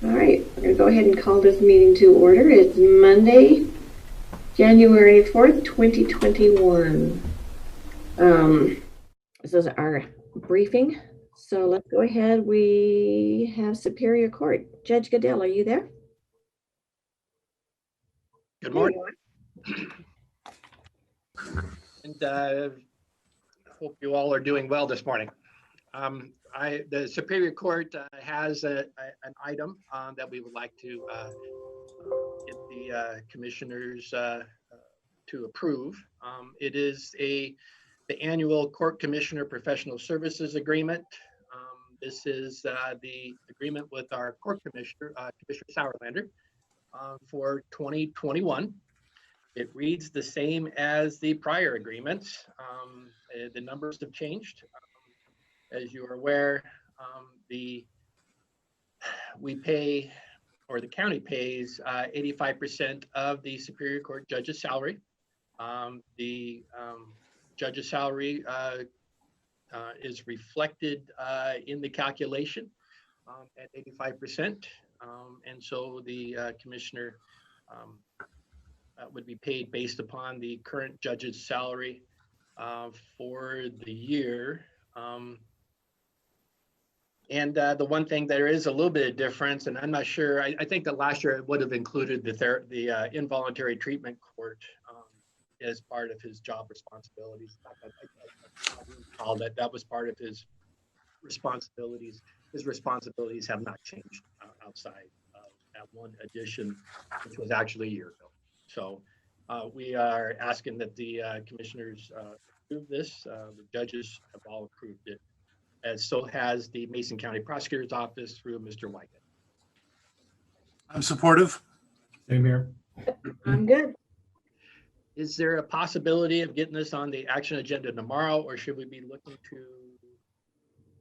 All right, we're going to go ahead and call this meeting to order. It's Monday, January 4th, 2021. This is our briefing. So let's go ahead. We have Superior Court. Judge Goodell, are you there? Good morning. And hope you all are doing well this morning. The Superior Court has an item that we would like to get the commissioners to approve. It is the annual Court Commissioner Professional Services Agreement. This is the agreement with our Court Commissioner, Commissioner Sauerlander, for 2021. It reads the same as the prior agreements. The numbers have changed. As you are aware, we pay, or the county pays, 85% of the Superior Court judge's salary. The judge's salary is reflected in the calculation at 85%. And so the commissioner would be paid based upon the current judge's salary for the year. And the one thing, there is a little bit of difference, and I'm not sure, I think that last year it would have included the involuntary treatment court as part of his job responsibilities. I recall that was part of his responsibilities. His responsibilities have not changed outside that one addition, which was actually a year ago. So we are asking that the commissioners approve this. The judges have all approved it, as so has the Mason County Prosecutor's Office through Mr. Whitehead. I'm supportive. Same here. I'm good. Is there a possibility of getting this on the action agenda tomorrow, or should we be looking to,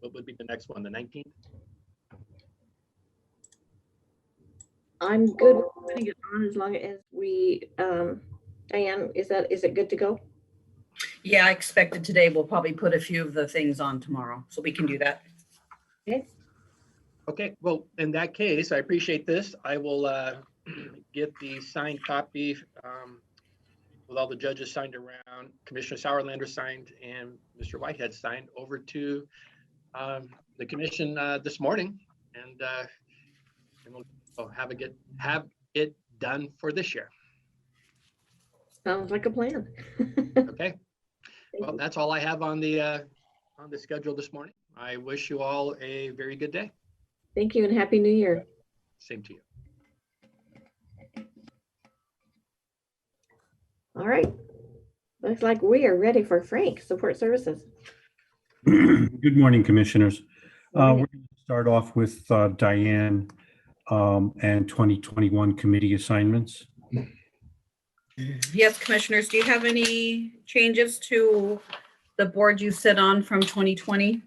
what would be the next one, the 19th? I'm good with putting it on as long as we, Diane, is it good to go? Yeah, I expected today. We'll probably put a few of the things on tomorrow, so we can do that. Okay. Okay, well, in that case, I appreciate this. I will get the signed copy with all the judges signed around, Commissioner Sauerlander signed, and Mr. Whitehead signed over to the commission this morning, and we'll have it done for this year. Sounds like a plan. Okay. Well, that's all I have on the schedule this morning. I wish you all a very good day. Thank you and Happy New Year. Same to you. All right. Looks like we are ready for Frank, Support Services. Good morning, Commissioners. We're going to start off with Diane and 2021 committee assignments. Yes, Commissioners, do you have any changes to the board you sit on from 2020?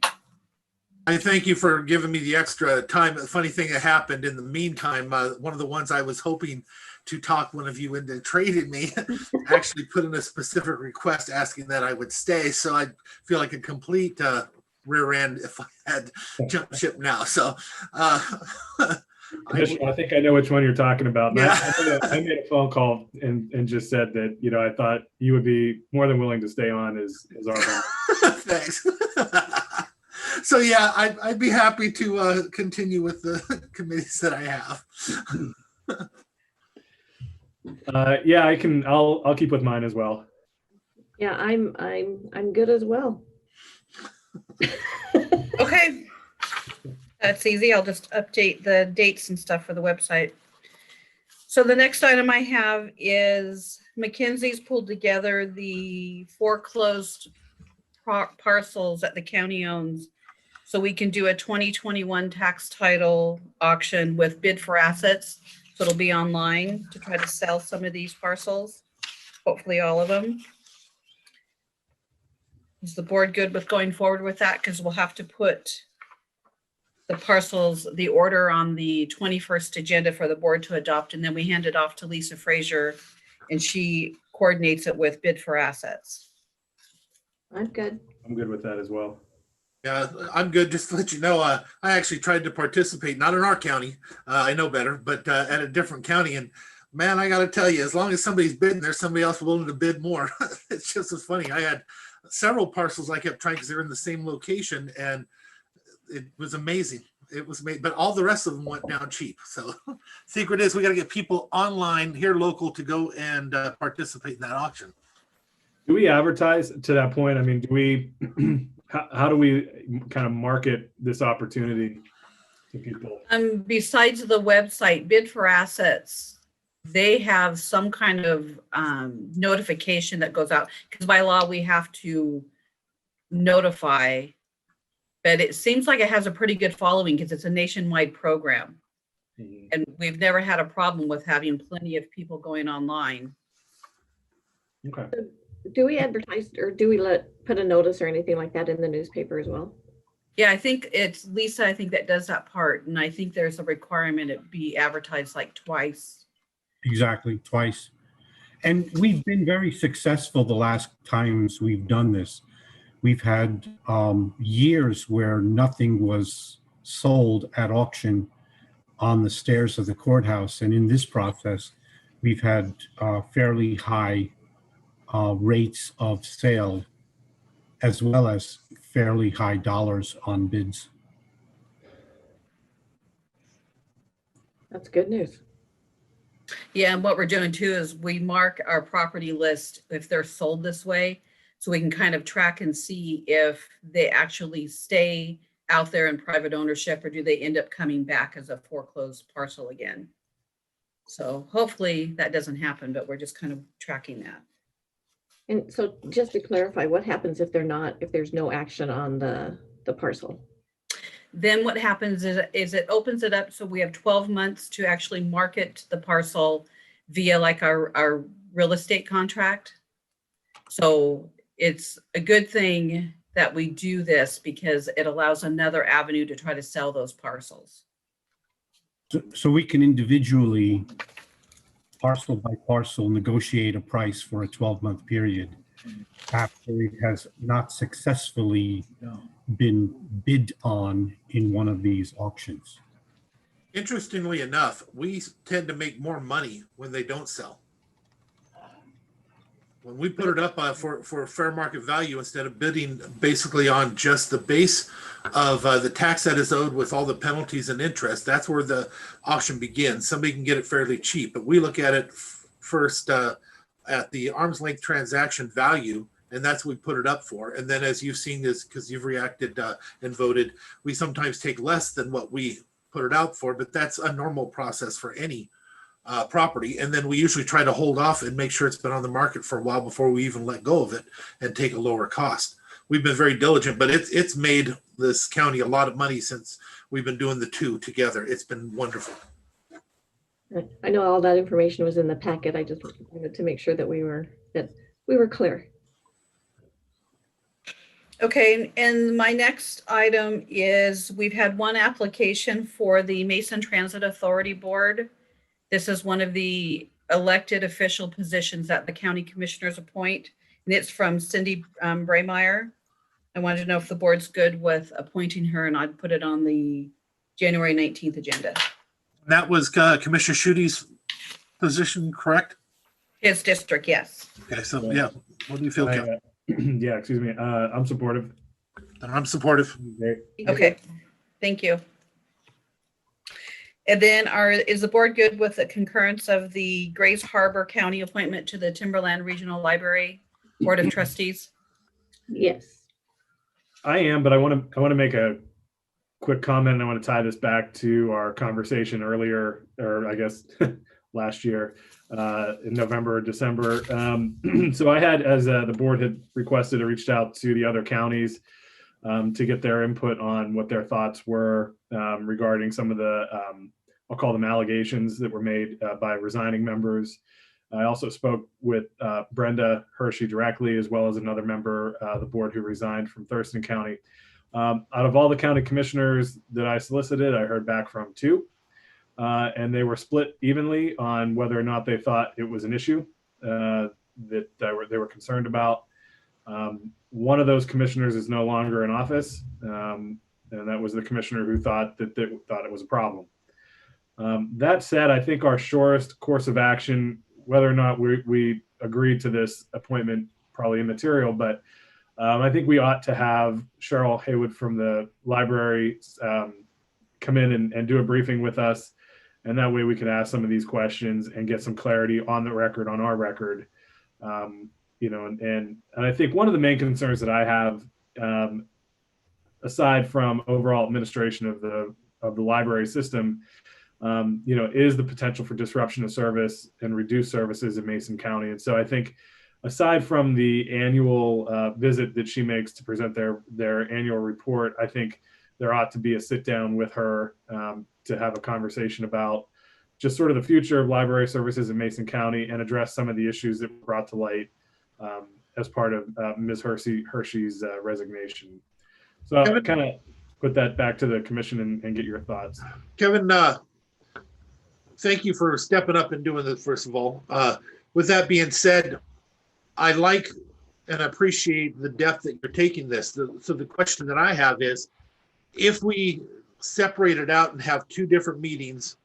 I thank you for giving me the extra time. The funny thing that happened in the meantime, one of the ones I was hoping to talk one of you into trading me actually put in a specific request asking that I would stay. So I feel like a complete rear end if I had jumped ship now. So I think I know which one you're talking about. Yeah. I made a phone call and just said that, I thought you would be more than willing to stay on as our member. Thanks. So yeah, I'd be happy to continue with the committees that I have. Yeah, I can. I'll keep with mine as well. Yeah, I'm good as well. Okay, that's easy. I'll just update the dates and stuff for the website. So the next item I have is McKinsey's pulled together the foreclosed parcels that the county owns, so we can do a 2021 tax title auction with bid for assets. So it'll be online to try to sell some of these parcels, hopefully all of them. Is the board good with going forward with that? Because we'll have to put the parcels, the order on the 21st agenda for the board to adopt, and then we hand it off to Lisa Frazier and she coordinates it with bid for assets. I'm good. I'm good with that as well. Yeah, I'm good. Just to let you know, I actually tried to participate, not in our county, I know better, but at a different county. And man, I got to tell you, as long as somebody's bidding, there's somebody else willing to bid more. It's just as funny. I had several parcels I kept trying because they're in the same location, and it was amazing. It was amazing, but all the rest of them went down cheap. So, secret is we got to get people online here local to go and participate in that auction. Do we advertise to that point? I mean, do we, how do we kind of market this opportunity to people? Besides the website, Bid for Assets, they have some kind of notification that goes out, because by law we have to notify, but it seems like it has a pretty good following because it's a nationwide program. Mhm. And we've never had a problem with having plenty of people going online. Okay. Do we advertise or do we put a notice or anything like that in the newspaper as well? Yeah, I think it's Lisa, I think that does that part. And I think there's a requirement it be advertised like twice. Exactly, twice. And we've been very successful the last times we've done this. We've had years where nothing was sold at auction on the stairs of the courthouse. And in this process, we've had fairly high rates of sale, as well as fairly high dollars on bids. That's good news. Yeah, and what we're doing too is we mark our property list if they're sold this way, so we can kind of track and see if they actually stay out there in private ownership or do they end up coming back as a foreclosed parcel again. So hopefully that doesn't happen, but we're just kind of tracking that. And so just to clarify, what happens if there's no action on the parcel? Then what happens is it opens it up so we have 12 months to actually market the parcel via like our real estate contract. So it's a good thing that we do this because it allows another avenue to try to sell those parcels. So we can individually, parcel by parcel, negotiate a price for a 12-month period after it has not successfully been bid on in one of these auctions. Interestingly enough, we tend to make more money when they don't sell. When we put it up for fair market value, instead of bidding basically on just the base of the tax that is owed with all the penalties and interest, that's where the auction begins. Somebody can get it fairly cheap, but we look at it first at the arm's length transaction value, and that's what we put it up for. And then, as you've seen this, because you've reacted and voted, we sometimes take less than what we put it out for, but that's a normal process for any property. And then we usually try to hold off and make sure it's been on the market for a while before we even let go of it and take a lower cost. We've been very diligent, but it's made this county a lot of money since we've been doing the two together. It's been wonderful. I know all that information was in the packet. I just wanted to make sure that we were clear. Okay, and my next item is we've had one application for the Mason Transit Authority Board. This is one of the elected official positions that the county commissioners appoint, and it's from Cindy Braymeyer. I wanted to know if the board's good with appointing her, and I'd put it on the January 19th agenda. That was Commissioner Schuette's position, correct? His district, yes. Okay, so yeah, what do you feel, Kim? Yeah, excuse me. I'm supportive. And I'm supportive. Okay, thank you. And then is the board good with the concurrence of the Grays Harbor County appointment to the Timberland Regional Library Board of Trustees? Yes. I am, but I want to make a quick comment. And I want to tie this back to our conversation earlier, or I guess last year in November or December. So I had, as the board had requested, I reached out to the other counties to get their input on what their thoughts were regarding some of the, I'll call them allegations that were made by resigning members. I also spoke with Brenda Hershey directly, as well as another member of the board who resigned from Thurston County. Out of all the county commissioners that I solicited, I heard back from 2, and they were split evenly on whether or not they thought it was an issue that they were concerned about. One of those commissioners is no longer in office, and that was the commissioner who thought thought it was a problem. That said, I think our surest course of action, whether or not we agreed to this appointment, probably immaterial, but I think we ought to have Cheryl Haywood from the library come in and do a briefing with us. And that way we can ask some of these questions and get some clarity on the record, on our record. And I think one of the main concerns that I have, aside from overall administration of the library system, is the potential for disruption of service and reduced services in Mason County. And so I think, aside from the annual visit that she makes to present their annual report, I think there ought to be a sit down with her to have a conversation about just sort of the future of library services in Mason County and address some of the issues that were brought to light as part of Ms. Hershey's resignation. So I'll kind of put that back to the commission and get your thoughts. Kevin, thank you for stepping up and doing this, first of all. With that being said, I like and appreciate the depth that you're taking this. So the question that I have is, if we separate it out and have two different meetings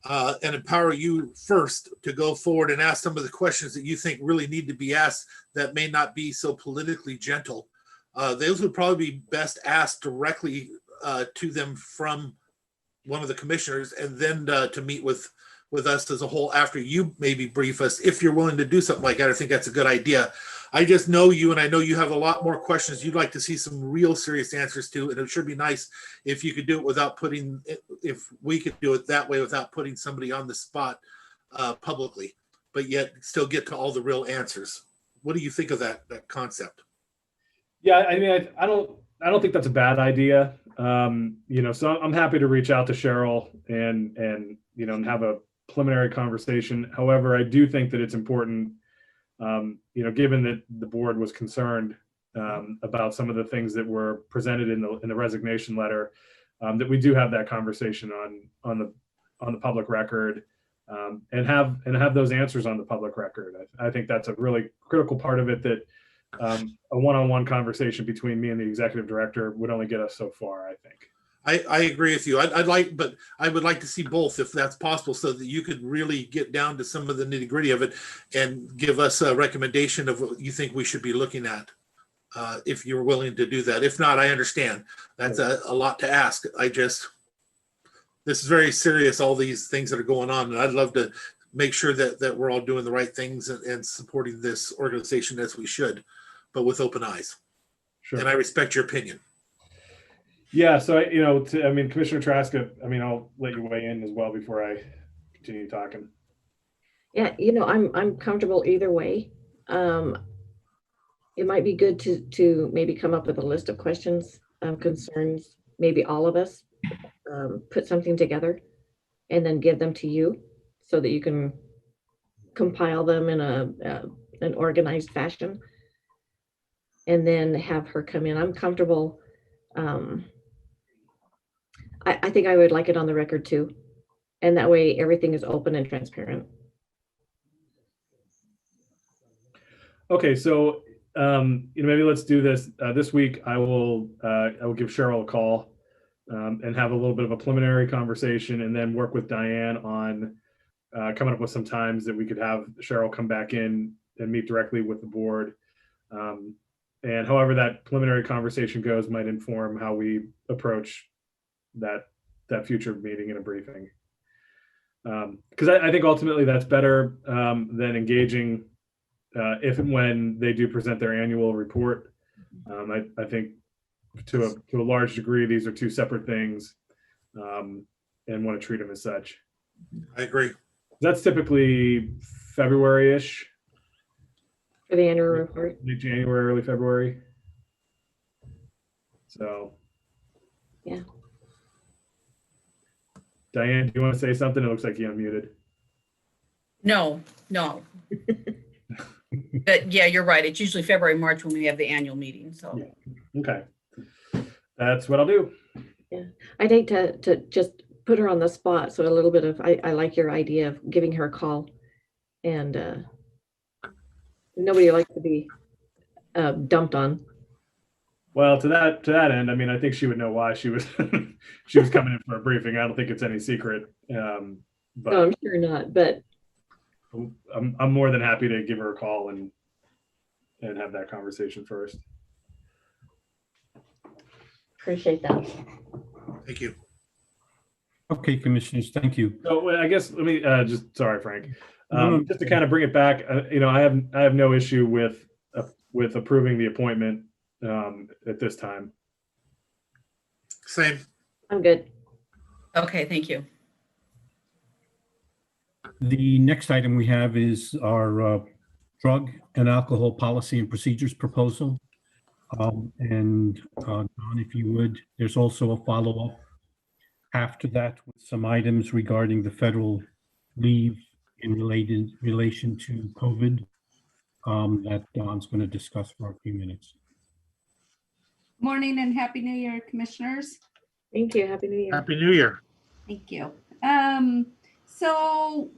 and empower you first to go forward and ask some of the questions that you think really need to be asked that may not be so politically gentle, those would probably be best asked directly to them from one of the commissioners, and then to meet with us as a whole after you maybe brief us. If you're willing to do something like that, I think that's a good idea. I just know you, and I know you have a lot more questions you'd like to see some real serious answers to, and it should be nice if you could do it without if we could do it that way without putting somebody on the spot publicly, but yet still get to all the real answers. What do you think of that concept? Yeah, I mean, I don't think that's a bad idea. So I'm happy to reach out to Cheryl and have a preliminary conversation. However, I do think that it's important, given that the board was concerned about some of the things that were presented in the resignation letter, that we do have that conversation on the public record, and have those answers on the public record. I think that's a really critical part of it, that a one-on-one conversation between me and the executive director would only get us so far, I think. I agree with you. But I would like to see both, if that's possible, so that you could really get down to some of the nitty gritty of it and give us a recommendation of what you think we should be looking at, if you're willing to do that. If not, I understand. That's a lot to ask. This is very serious, all these things that are going on, and I'd love to make sure that we're all doing the right things and supporting this organization as we should, but with open eyes. Sure. And I respect your opinion. Yeah, so Commissioner Traska, I'll let you weigh in as well before I continue talking. Yeah, I'm comfortable either way. It might be good to maybe come up with a list of questions, concerns, maybe all of us, put something together and then give them to you so that you can compile them in an organized fashion, and then have her come in. I'm comfortable. I think I would like it on the record too. And that way everything is open and transparent. Okay, so maybe let's do this. This week I will give Cheryl a call and have a little bit of a preliminary conversation, and then work with Diane on coming up with some times that we could have Cheryl come back in and meet directly with the board. And however that preliminary conversation goes might inform how we approach that future meeting in a briefing. Because I think ultimately that's better than engaging if and when they do present their annual report. I think to a large degree, these are two separate things, and want to treat them as such. I agree. That's typically February-ish. For the annual report? Late January, early February. So. Yeah. Diane, do you want to say something? It looks like you unmuted. No. But yeah, you're right. It's usually February, March when we have the annual meeting. So. Yeah. Okay. That's what I'll do. Yeah. I'd hate to just put her on the spot. So a little bit of, I like your idea of giving her a call, and nobody likes to be dumped on. Well, to that end, I mean, I think she would know why she was she was coming in for a briefing. I don't think it's any secret. But No, I'm sure not, but I'm more than happy to give her a call and have that conversation first. appreciate that. Thank you. Okay, commissioners, thank you. So I guess let me sorry, Frank. No. Just to kind of bring it back, I have no issue with approving the appointment at this time. Same. I'm good. Okay, thank you. The next item we have is our drug and alcohol policy and procedures proposal. Don, if you would, there's also a follow-up after that with some items regarding the federal leave in relation to COVID that Don's going to discuss for a few minutes. Morning and Happy New Year, Commissioners. Thank you. Happy New Year. Happy New Year. Thank you. So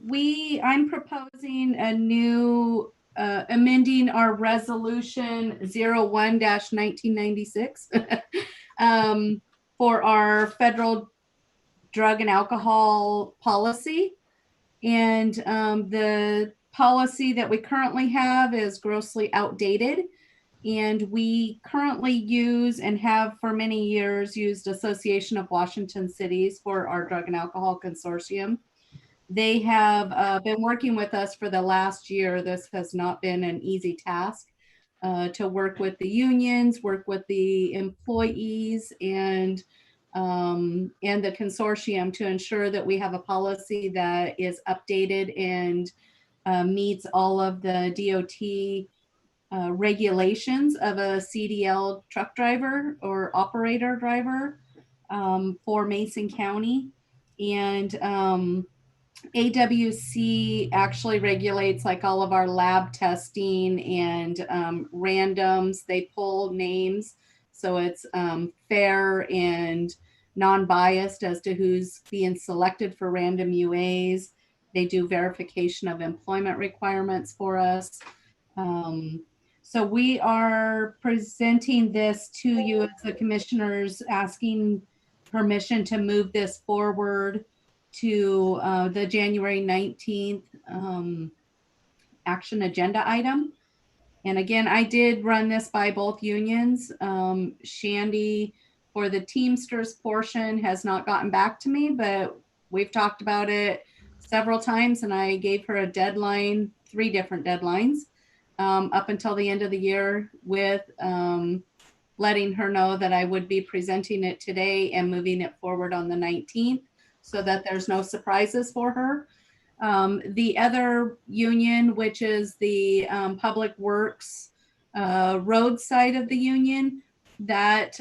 I'm proposing a new amending our resolution 01-1996 for our federal drug and alcohol policy. And the policy that we currently have is grossly outdated. And we currently use and have for many years used Association of Washington Cities for our drug and alcohol consortium. They have been working with us for the last year. This has not been an easy task to work with the unions, work with the employees, and the consortium to ensure that we have a policy that is updated and meets all of the DOT regulations of a CDL truck driver or operator driver for Mason County. And AWC actually regulates like all of our lab testing and randoms. They pull names, so it's fair and non-biased as to who's being selected for random UAs. They do verification of employment requirements for us. So we are presenting this to you as the commissioners, asking permission to move this forward to the January 19th action agenda item. And again, I did run this by both unions. Shandy for the Teamsters portion has not gotten back to me, but we've talked about it several times, and I gave her a deadline, 3 different deadlines up until the end of the year, with letting her know that I would be presenting it today and moving it forward on the 19th so that there's no surprises for her. The other union, which is the Public Works road side of the union, that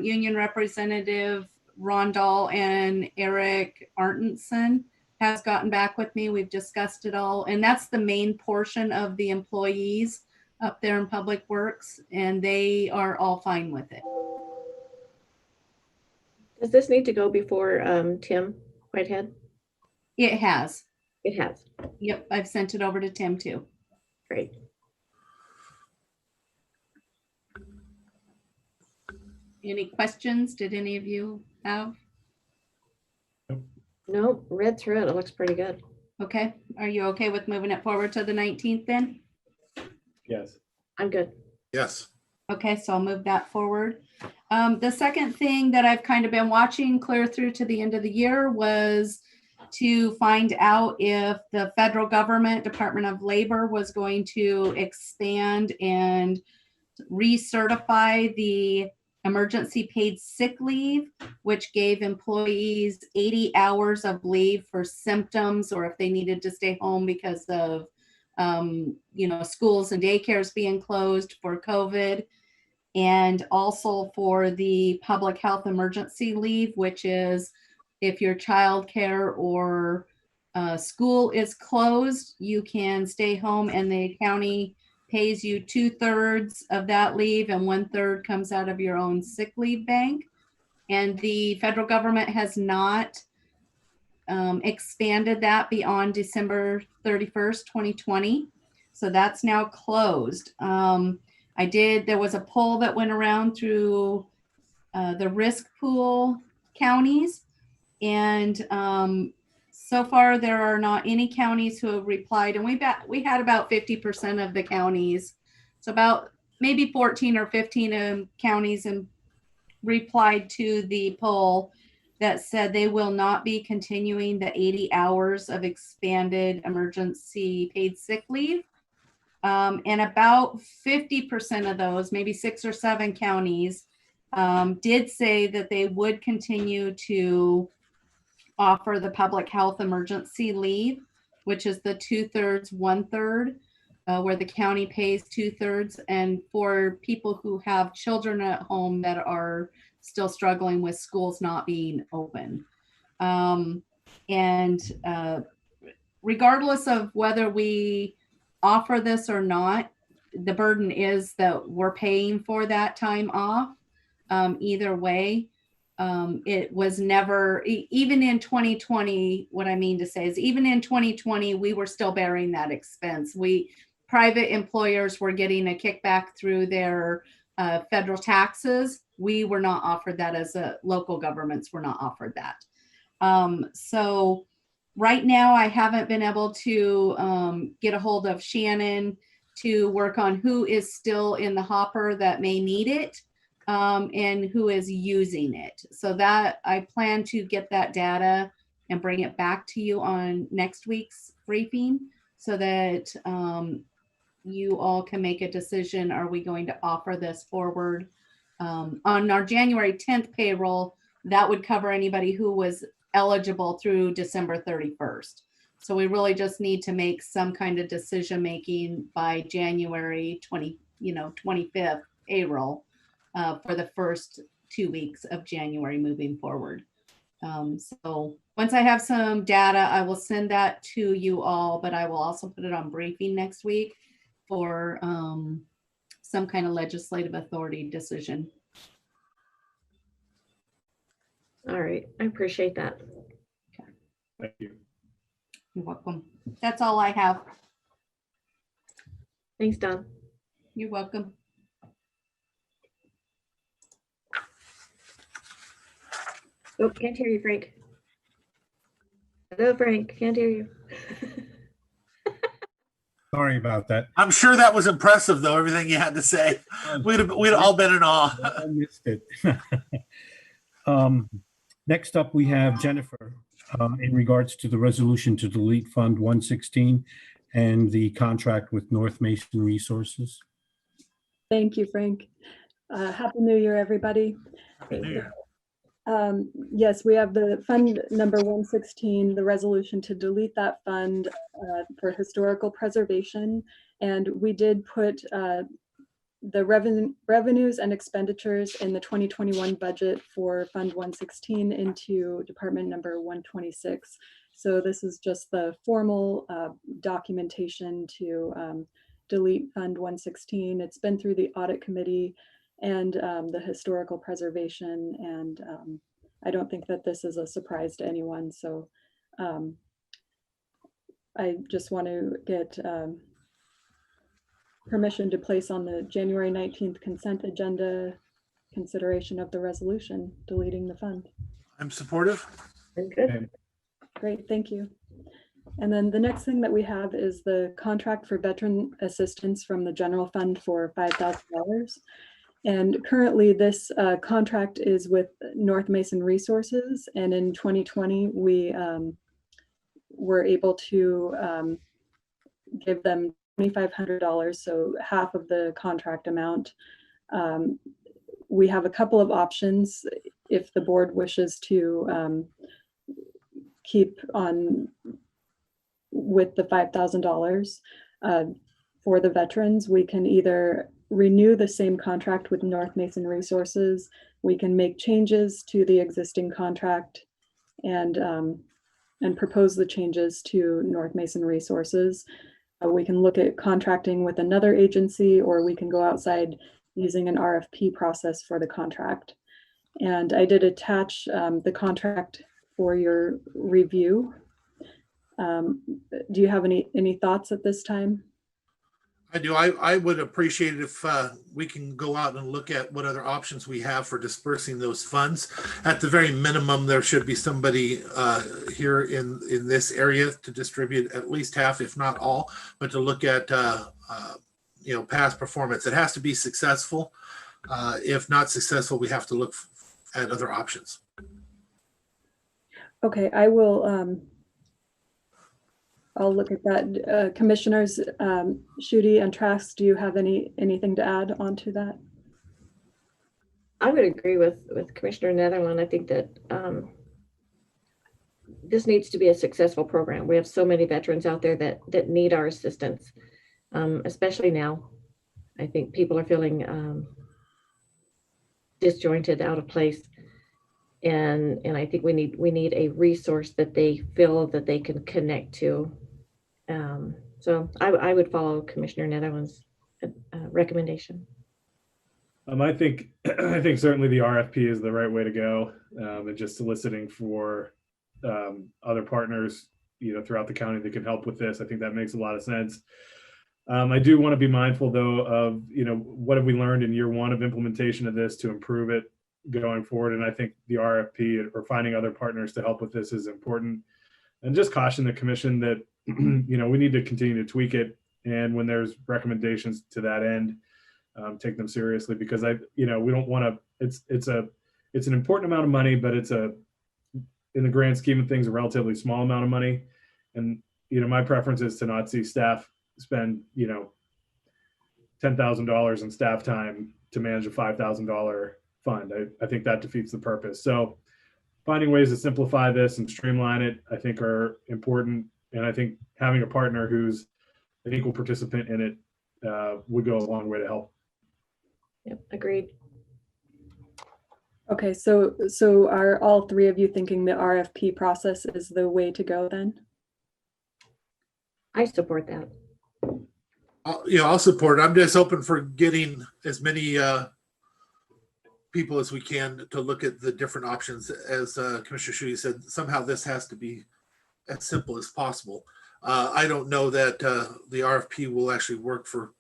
union representative Rondal and Eric Artenson has gotten back with me. We've discussed it all, and that's the main portion of the employees up there in Public Works, and they are all fine with it. Does this need to go before Tim Whitehead? It has. It has. Yep, I've sent it over to Tim too. Great. Any questions? Did any of you have? No, read through it. It looks pretty good. Okay. Are you okay with moving it forward to the 19th then? Yes. I'm good. Yes. Okay, so I'll move that forward. The second thing that I've kind of been watching clear through to the end of the year was to find out if the federal government, Department of Labor, was going to expand and recertify the emergency paid sick leave, which gave employees 80 hours of leave for symptoms, or if they needed to stay home because of schools and daycares being closed for COVID, and also for the public health emergency leave, which is if your child care or school is closed, you can stay home and the county pays you 2/3 of that leave and 1/3 comes out of your own sick leave bank. And the federal government has not expanded that beyond December 31st, 2020. So that's now closed. There was a poll that went around through the risk pool counties, and so far there are not any counties who have replied, and we had about 50% of the counties, so about maybe 14 or 15 counties and replied to the poll that said they will not be continuing the 80 hours of expanded emergency paid sick leave. And about 50% of those, maybe 6 or 7 counties, did say that they would continue to offer the public health emergency leave, which is the 2/3, 1/3, where the county pays 2/3, and for people who have children at home that are still struggling with schools not being open. Regardless of whether we offer this or not, the burden is that we're paying for that time off. Either way, it was never, even in 2020, what I mean to say is even in 2020, we were still bearing that expense. Private employers were getting a kickback through their federal taxes. We were not offered that as local governments were not offered that. So right now I haven't been able to get a hold of Shannon to work on who is still in the hopper that may need it and who is using it. So that I plan to get that data and bring it back to you on next week's briefing so that you all can make a decision. Are we going to offer this forward? On our January 10th payroll, that would cover anybody who was eligible through December 31st. So we really just need to make some kind of decision making by January 25th payroll for the first 2 weeks of January moving forward. So once I have some data, I will send that to you all, but I will also put it on briefing next week for some kind of legislative authority decision. All right, I appreciate that. Thank you. You're welcome. That's all I have. Thanks, Don. You're welcome. Oh, can't hear you, Frank. Hello, Frank, can't hear you. Sorry about that. I'm sure that was impressive, though, everything you had to say. We'd all been in awe. I missed it. Next up, we have Jennifer in regards to the resolution to delete Fund 116 and the contract with North Mason Resources. Thank you, Frank. Happy New Year, everybody. Happy New Year. Yes, we have the fund number 116, the resolution to delete that fund for historical preservation. And we did put the revenues and expenditures in the 2021 budget for Fund 116 into Department number 126. So this is just the formal documentation to delete Fund 116. It's been through the audit committee and the historical preservation, and I don't think that this is a surprise to anyone. So I just want to get permission to place on the January 19th consent agenda consideration of the resolution deleting the fund. I'm supportive. Good. Great, thank you. And then the next thing that we have is the contract for veteran assistance from the general fund for $5,000. And currently this contract is with North Mason Resources. And in 2020, we were able to give them $2,500, so half of the contract amount. We have a couple of options if the board wishes to keep on with the $5,000 for the veterans. We can either renew the same contract with North Mason Resources. We can make changes to the existing contract and propose the changes to North Mason Resources. We can look at contracting with another agency, or we can go outside using an RFP process for the contract. And I did attach the contract for your review. Do you have any thoughts at this time? I do. I would appreciate it if we can go out and look at what other options we have for dispersing those funds. At the very minimum, there should be somebody here in this area to distribute at least half, if not all, but to look at past performance. It has to be successful. If not successful, we have to look at other options. Okay, I will. I'll look at that. Commissioners Schutte and Trask, do you have anything to add onto that? I would agree with Commissioner Netherland. I think that this needs to be a successful program. We have so many veterans out there that need our assistance, especially now. I think people are feeling disjointed, out of place. And I think we need a resource that they feel that they can connect to. So I would follow Commissioner Netherland's recommendation. I think certainly the RFP is the right way to go, and just soliciting for other partners, throughout the county that can help with this. I think that makes a lot of sense. I do want to be mindful though of, what have we learned in year one of implementation of this to improve it going forward. And I think the RFP or finding other partners to help with this is important. And just caution the commission that, we need to continue to tweak it. And when there's recommendations to that end, take them seriously, because we don't want to, it's an important amount of money, but it's in the grand scheme of things, a relatively small amount of money. And, my preference is to not see staff spend, $10,000 in staff time to manage a $5,000 fund. I think that defeats the purpose. So finding ways to simplify this and streamline it, I think, are important. And I think having a partner who's an equal participant in it would go a long way to help. Yep, agreed. Okay, so are all three of you thinking the RFP process is the way to go then? I support that. I'll support it. I'm just open for getting as many people as we can to look at the different options. As Commissioner Schutte said, somehow this has to be as simple as possible. I don't know that the RFP will actually work for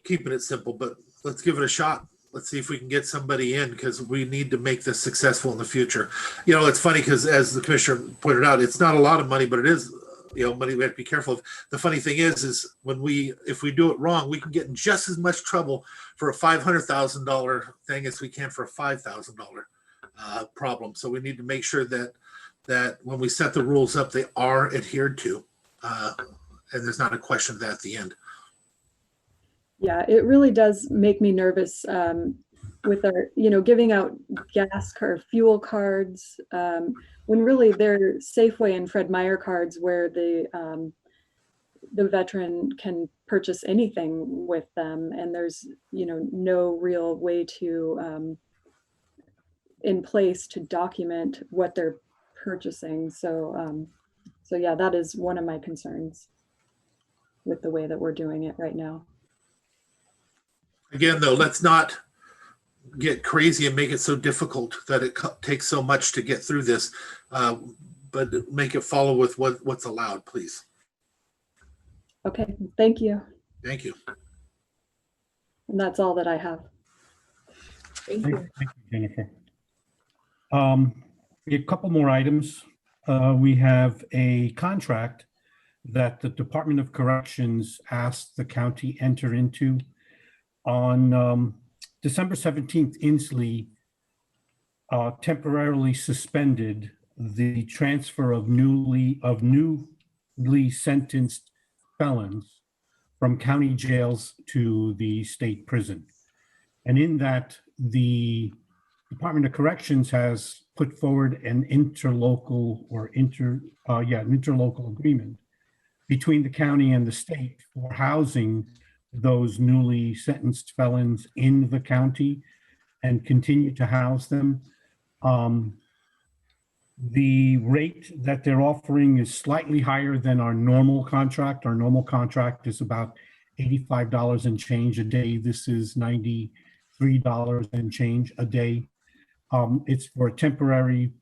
keeping it simple, but let's give it a shot. Let's see if we can get somebody in, because we need to make this successful in the future. It's funny because, as the commissioner pointed out, it's not a lot of money, but it is money we have to be careful of. The funny thing is if we do it wrong, we can get in just as much trouble for a $500,000 thing as we can for a $5,000 problem. So we need to make sure that when we set the rules up, they are adhered to, and there's not a question of that at the end. Yeah, it really does make me nervous with our, giving out fuel cards, when really they're Safeway and Fred Meyer cards where the veteran can purchase anything with them, and there's no real way to in place to document what they're purchasing. So yeah, that is one of my concerns with the way that we're doing it right now. Again, though, let's not get crazy and make it so difficult that it takes so much to get through this, but make it follow with what's allowed, please. Okay, thank you. Thank you. And that's all that I have. Thank you. Thank you, Jennifer. A couple more items. We have a contract that the Department of Corrections asked the county enter into. On December 17th, Inslee temporarily suspended the transfer of newly sentenced felons from county jails to the state prison. And in that, the Department of Corrections has put forward an interlocal agreement between the county and the state for housing those newly sentenced felons in the county and continue to house them. The rate that they're offering is slightly higher than our normal contract. Our normal contract is about $85 and change a day. This is $93 and change a day. It's for a temporary,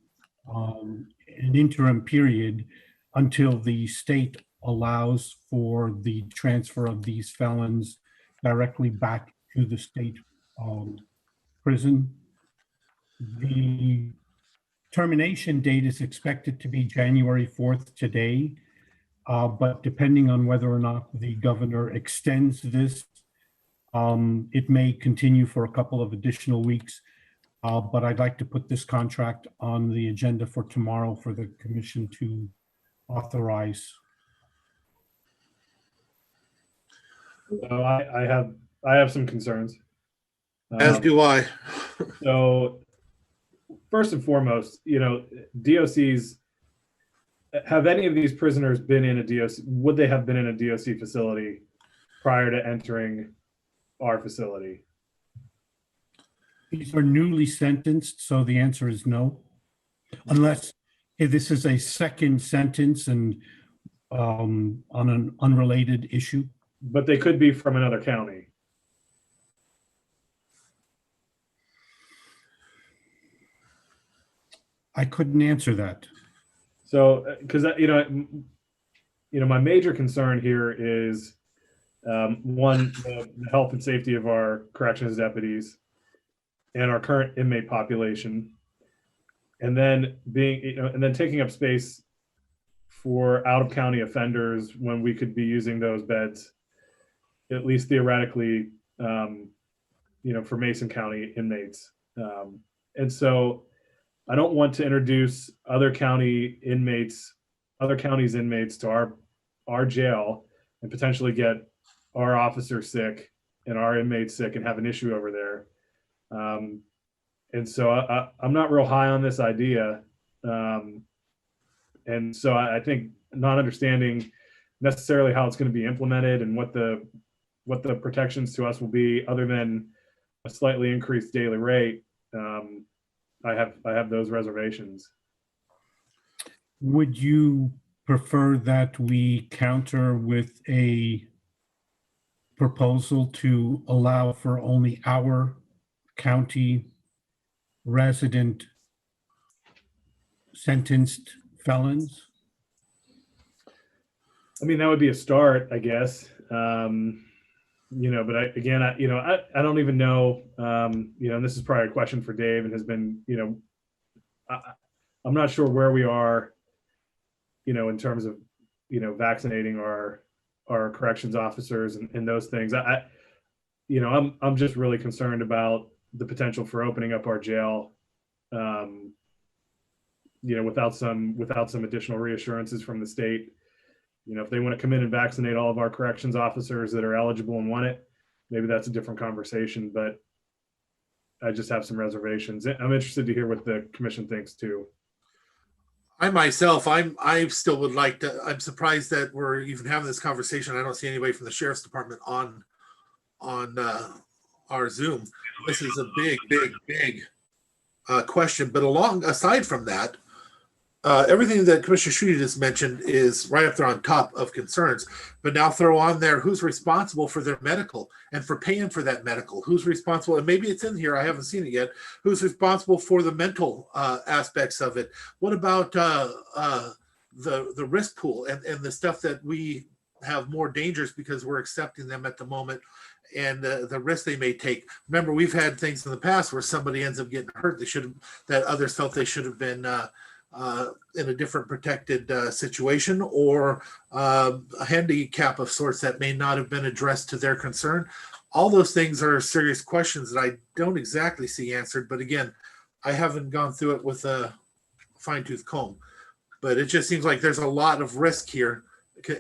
an interim period until the state allows for the transfer of these felons directly back to the state prison. The termination date is expected to be January 4th today, but depending on whether or not the governor extends this, it may continue for a couple of additional weeks. But I'd like to put this contract on the agenda for tomorrow for the commission to authorize. So I have some concerns. As do I. So first and foremost, DOCs, have any of these prisoners been in a DOC? Would they have been in a DOC facility prior to entering our facility? These are newly sentenced, so the answer is no. Unless if this is a second sentence and on an unrelated issue. But they could be from another county. I couldn't answer that. So, because my major concern here is one, the health and safety of our corrections deputies and our current inmate population, and then taking up space for out of county offenders when we could be using those beds, at least theoretically, for Mason County inmates. And so I don't want to introduce other counties' inmates to our jail and potentially get our officers sick and our inmates sick and have an issue over there. And so I'm not real high on this idea. And so I think not understanding necessarily how it's going to be implemented and what the protections to us will be, other than a slightly increased daily rate, I have those reservations. Would you prefer that we counter with a proposal to allow for only our county resident sentenced felons? I mean, that would be a start, I guess. But I don't even know, and this is probably a question for Dave, and has been, I'm not sure where we are, in terms of, vaccinating our corrections officers and those things. I'm just really concerned about the potential for opening up our jail, without some additional reassurances from the state. If they want to come in and vaccinate all of our corrections officers that are eligible and want it, maybe that's a different conversation, but I just have some reservations. I'm interested to hear what the commission thinks too. I myself, I still would like to, I'm surprised that we're even having this conversation. I don't see anybody from the sheriff's department on our Zoom. This is a big question, but aside from that, everything that Commissioner Schutte just mentioned is right up there on top of concerns, but now throw on there who's responsible for their medical and for paying for that medical, who's responsible, and maybe it's in here, I haven't seen it yet, who's responsible for the mental aspects of it. What about the risk pool and the stuff that we have more dangers because we're accepting them at the moment, and the risk they may take. Remember, we've had things in the past where somebody ends up getting hurt that others felt they should have been in a different protected situation, or a handicap of sorts that may not have been addressed to their concern. All those things are serious questions that I don't exactly see answered. But again, I haven't gone through it with a fine-tooth comb. But it just seems like there's a lot of risk here.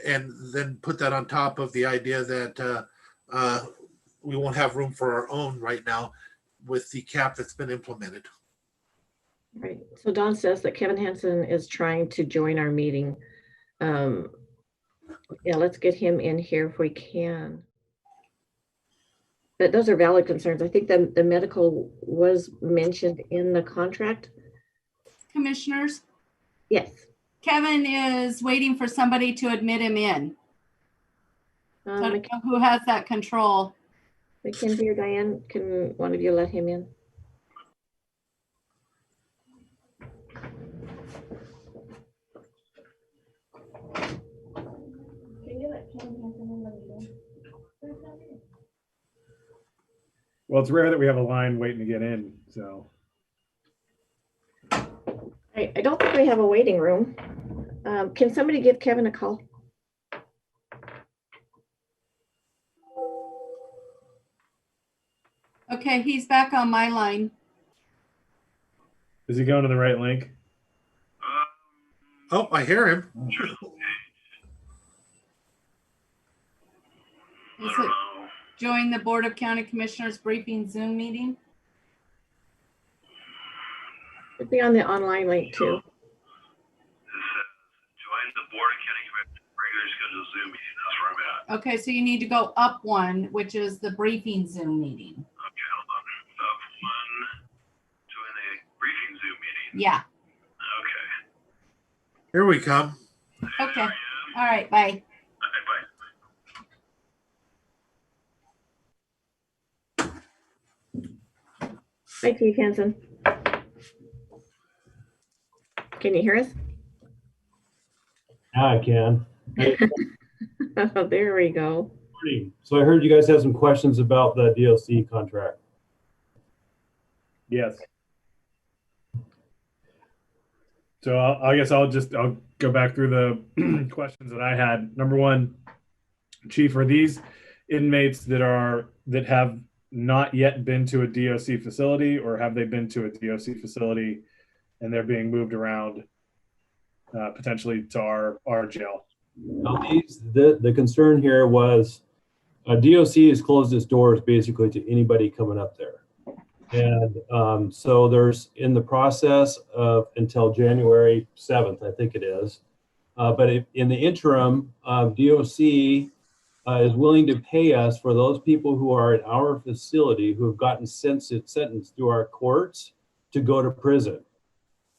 And then put that on top of the idea that we won't have room for our own right now with the cap that's been implemented. Right. So Don says that Kevin Hansen is trying to join our meeting. Yeah, let's get him in here if we can. But those are valid concerns. I think the medical was mentioned in the contract. Commissioners, Yes. Kevin is waiting for somebody to admit him in. So I don't know who has that control. Mackenzie or Diane, can one of you let him in? Well, it's rare that we have a line waiting to get in, so. I don't think we have a waiting room. Can somebody give Kevin a call? Okay, he's back on my line. Is he going to the right link? Oh, I hear him. Is it join the Board of County Commissioners briefing Zoom meeting? It'd be on the online link too. Join the Board of County Commissioners regular scheduled Zoom meeting. That's where I'm at. Okay, so you need to go up one, which is the briefing Zoom meeting. Okay, hold on. Up one. Join the briefing Zoom meeting. Yeah. Okay. Here we come. Okay. All right. Bye. Hi, Chief Hansen. Can you hear us? Now I can. Oh, there we go. So I heard you guys have some questions about the DLC contract. Yes. So I guess I'll go back through the questions that I had. Number one, Chief, are these inmates that have not yet been to a DOC facility, or have they been to a DOC facility and they're being moved around potentially to our jail? Now the concern here was DOC has closed its doors basically to anybody coming up there. And so there's in the process of until January 7th, I think it is. But in the interim, DOC is willing to pay us for those people who are in our facility who have gotten sentenced through our courts to go to prison.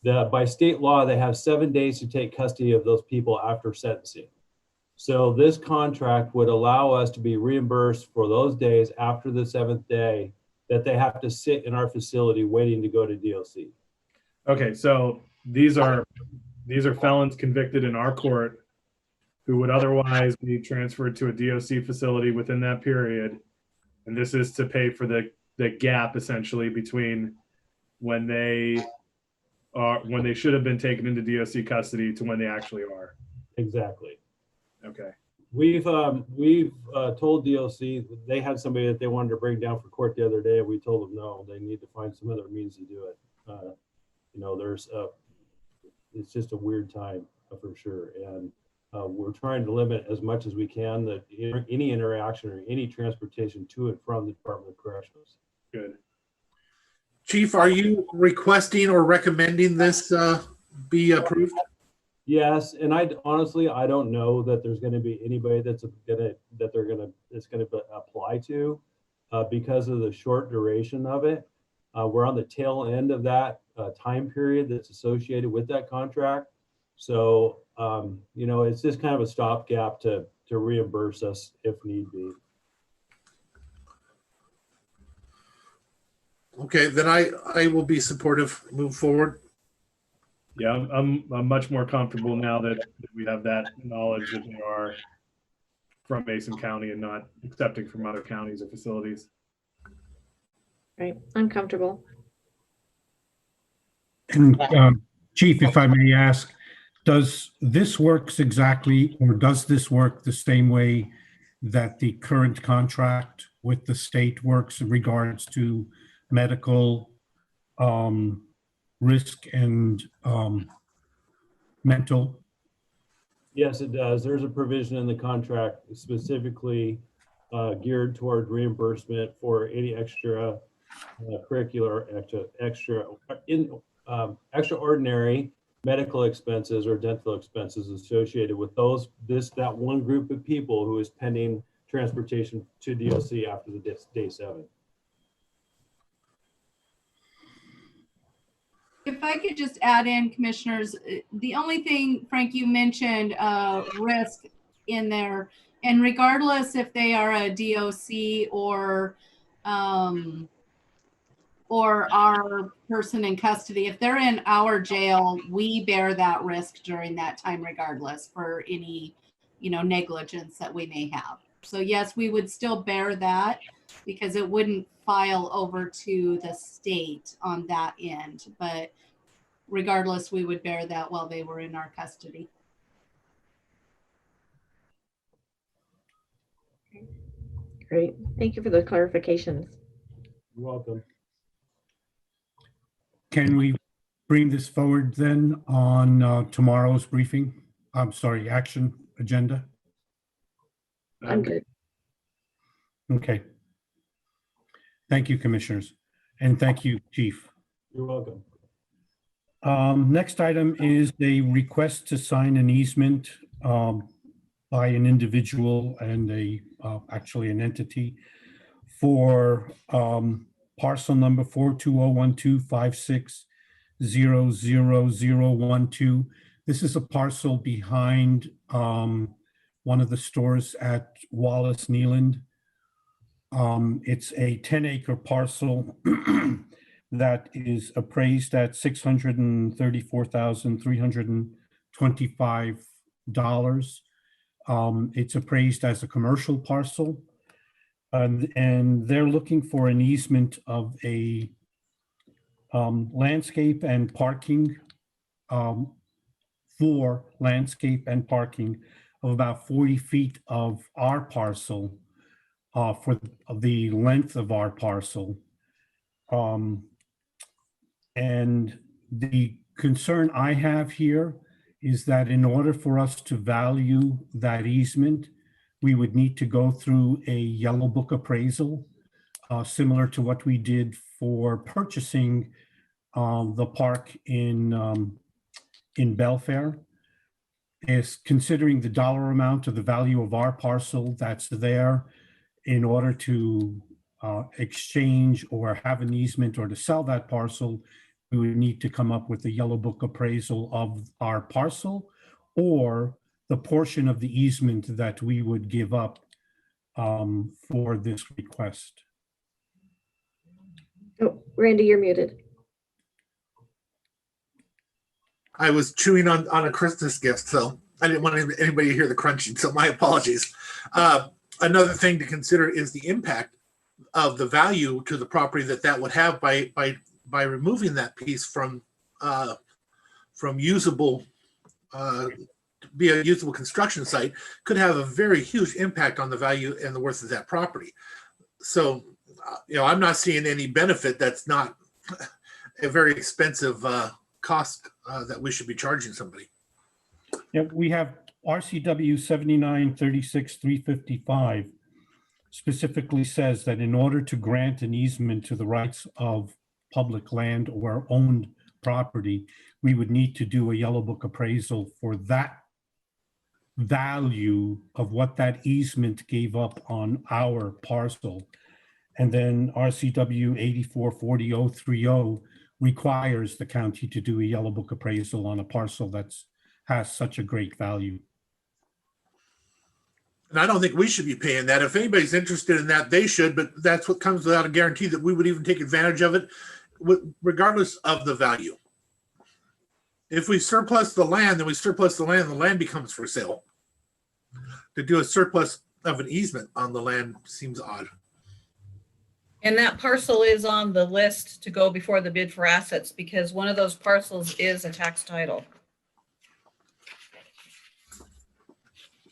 By state law, they have 7 days to take custody of those people after sentencing. So this contract would allow us to be reimbursed for those days after the 7th day that they have to sit in our facility waiting to go to DOC. Okay, so these are felons convicted in our court who would otherwise be transferred to a DOC facility within that period, and this is to pay for the gap essentially between when they should have been taken into DOC custody to when they actually are. Exactly. Okay. We've told DOC they had somebody that they wanted to bring down for court the other day. We told them no, they need to find some other means to do it. It's just a weird time for sure, and we're trying to limit as much as we can that any interaction or any transportation to and from the Department of Corrections. Good. Chief, are you requesting or recommending this be approved? Yes, and I honestly don't know that there's going to be anybody that's going to apply to because of the short duration of it. We're on the tail end of that time period that's associated with that contract. So it's just kind of a stopgap to reimburse us if need be. Okay, then I will be supportive. Move forward. Yeah, I'm much more comfortable now that we have that knowledge that they are from Mason County and not accepting from other counties or facilities. Right, I'm comfortable. And Chief, if I may ask, does this work the same way that the current contract with the state works in regards to medical risk and mental? Yes, it does. There's a provision in the contract specifically geared toward reimbursement for any extra curricular, extraordinary medical expenses or dental expenses associated with that one group of people who is pending transportation to DOC after the day 7. If I could just add in, commissioners, the only thing, Frank, you mentioned risk in there, and regardless if they are a DOC or our person in custody, if they're in our jail, we bear that risk during that time regardless for any negligence that we may have. So yes, we would still bear that because it wouldn't file over to the state on that end. But regardless, we would bear that while they were in our custody. Great. Thank you for the clarifications. You're welcome. Can we bring this forward then on tomorrow's briefing? I'm sorry, action agenda? I'm good. Okay. Thank you, commissioners. And thank you, chief. You're welcome. Next item is a request to sign an easement by an individual and actually an entity for parcel number 4201256000012. This is a parcel behind one of the stores at Wallace Nealand. It's a 10-acre parcel that is appraised at $634,325. It's appraised as a commercial parcel, and they're looking for an easement of a landscape and parking for landscape and parking of about 40 feet of our parcel for the length of our parcel. And the concern I have here is that in order for us to value that easement, we would need to go through a yellow book appraisal, similar to what we did for purchasing the park in Belfair. Is considering the dollar amount of the value of our parcel that's there in order to exchange or have an easement or to sell that parcel, we would need to come up with a yellow book appraisal of our parcel or the portion of the easement that we would give up for this request. Oh, Randy, you're muted. I was chewing on a Christmas gift, so I didn't want anybody to hear the crunching, so my apologies. Another thing to consider is the impact of the value to the property that would have by removing that piece from usable, be a usable construction site, could have a very huge impact on the value and the worth of that property. So, I'm not seeing any benefit that's not a very expensive cost that we should be charging somebody. Yeah, we have RCW 7936-355 specifically says that in order to grant an easement to the rights of public land or owned property, we would need to do a yellow book appraisal for that value of what that easement gave up on our parcel. And then RCW 8440-030 requires the county to do a yellow book appraisal on a parcel that's has such a great value. And I don't think we should be paying that. If anybody's interested in that, they should, but that's what comes without a guarantee that we would even take advantage of it, regardless of the value. If we surplus the land, then we surplus the land, and the land becomes for sale. To do a surplus of an easement on the land seems odd. And that parcel is on the list to go before the bid for assets because one of those parcels is a tax title.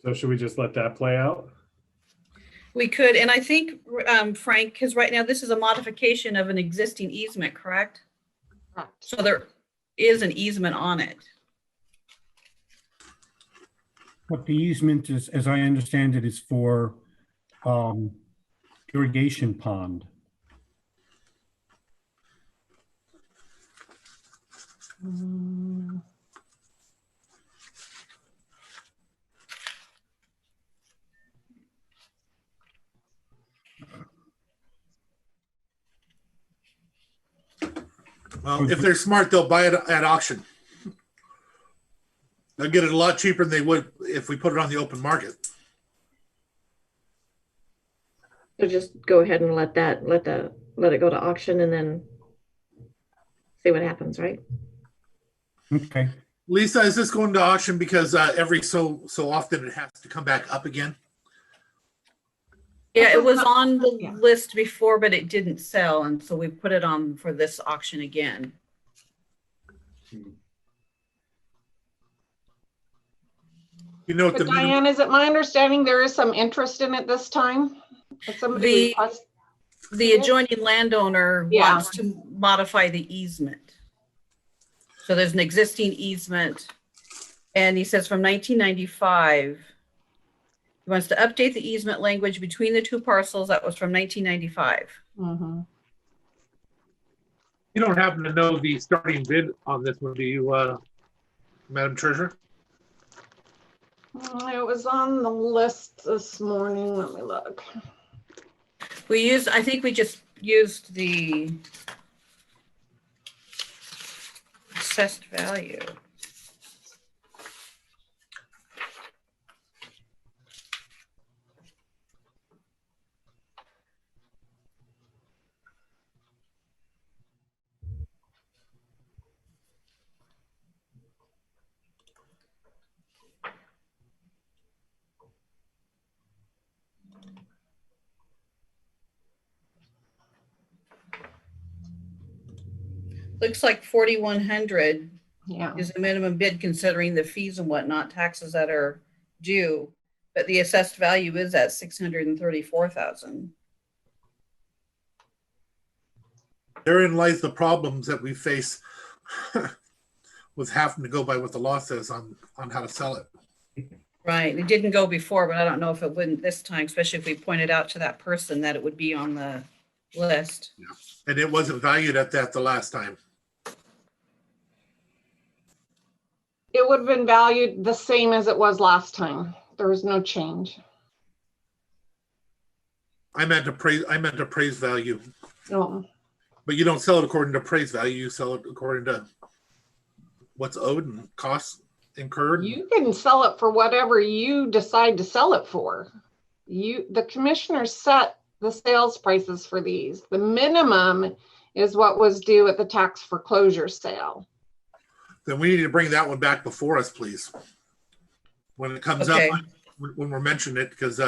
So should we just let that play out? We could, and I think, Frank, because right now this is a modification of an existing easement, correct? So there is an easement on it. What the easement is, as I understand it, is for irrigation pond. Well, if they're smart, they'll buy it at auction. They'll get it a lot cheaper than they would if we put it on the open market. So just go ahead and let it go to auction and then see what happens, right? Okay. Lisa, is this going to auction because every so often it has to come back up again? Yeah, it was on the Yeah. list before, but it didn't sell, and so we put it on for this auction again. You know what But the minimum, Diane, is it my understanding there is some interest in it this time? Has somebody requested? The adjoining landowner Yeah. wants to modify the easement. So there's an existing easement, and he says from 1995, he wants to update the easement language between the two parcels. That was from 1995. Mhm. you don't happen to know the starting bid on this one, do you, Madam Treasurer? It was on the list this morning. Let me look. I think we just used the assessed value. Looks like 4,100 Yeah. is the minimum bid considering the fees and whatnot, taxes that are due. But the assessed value is at 634,000. Therein lies the problems that we face with having to go by what the law says on how to sell it. Right. It didn't go before, but I don't know if it wouldn't this time, especially if we pointed out to that person that it would be on the list. And it wasn't valued at that the last time. It would have been valued the same as it was last time. There was no change. I meant appraised value. Oh. But you don't sell it according to appraised value. You sell it according to what's owed and costs incurred. You can sell it for whatever you decide to sell it for. The commissioners set the sales prices for these. The minimum is what was due at the tax foreclosure sale. Then we need to bring that one back before us, please. When it comes Okay. up, when we're mentioning it, because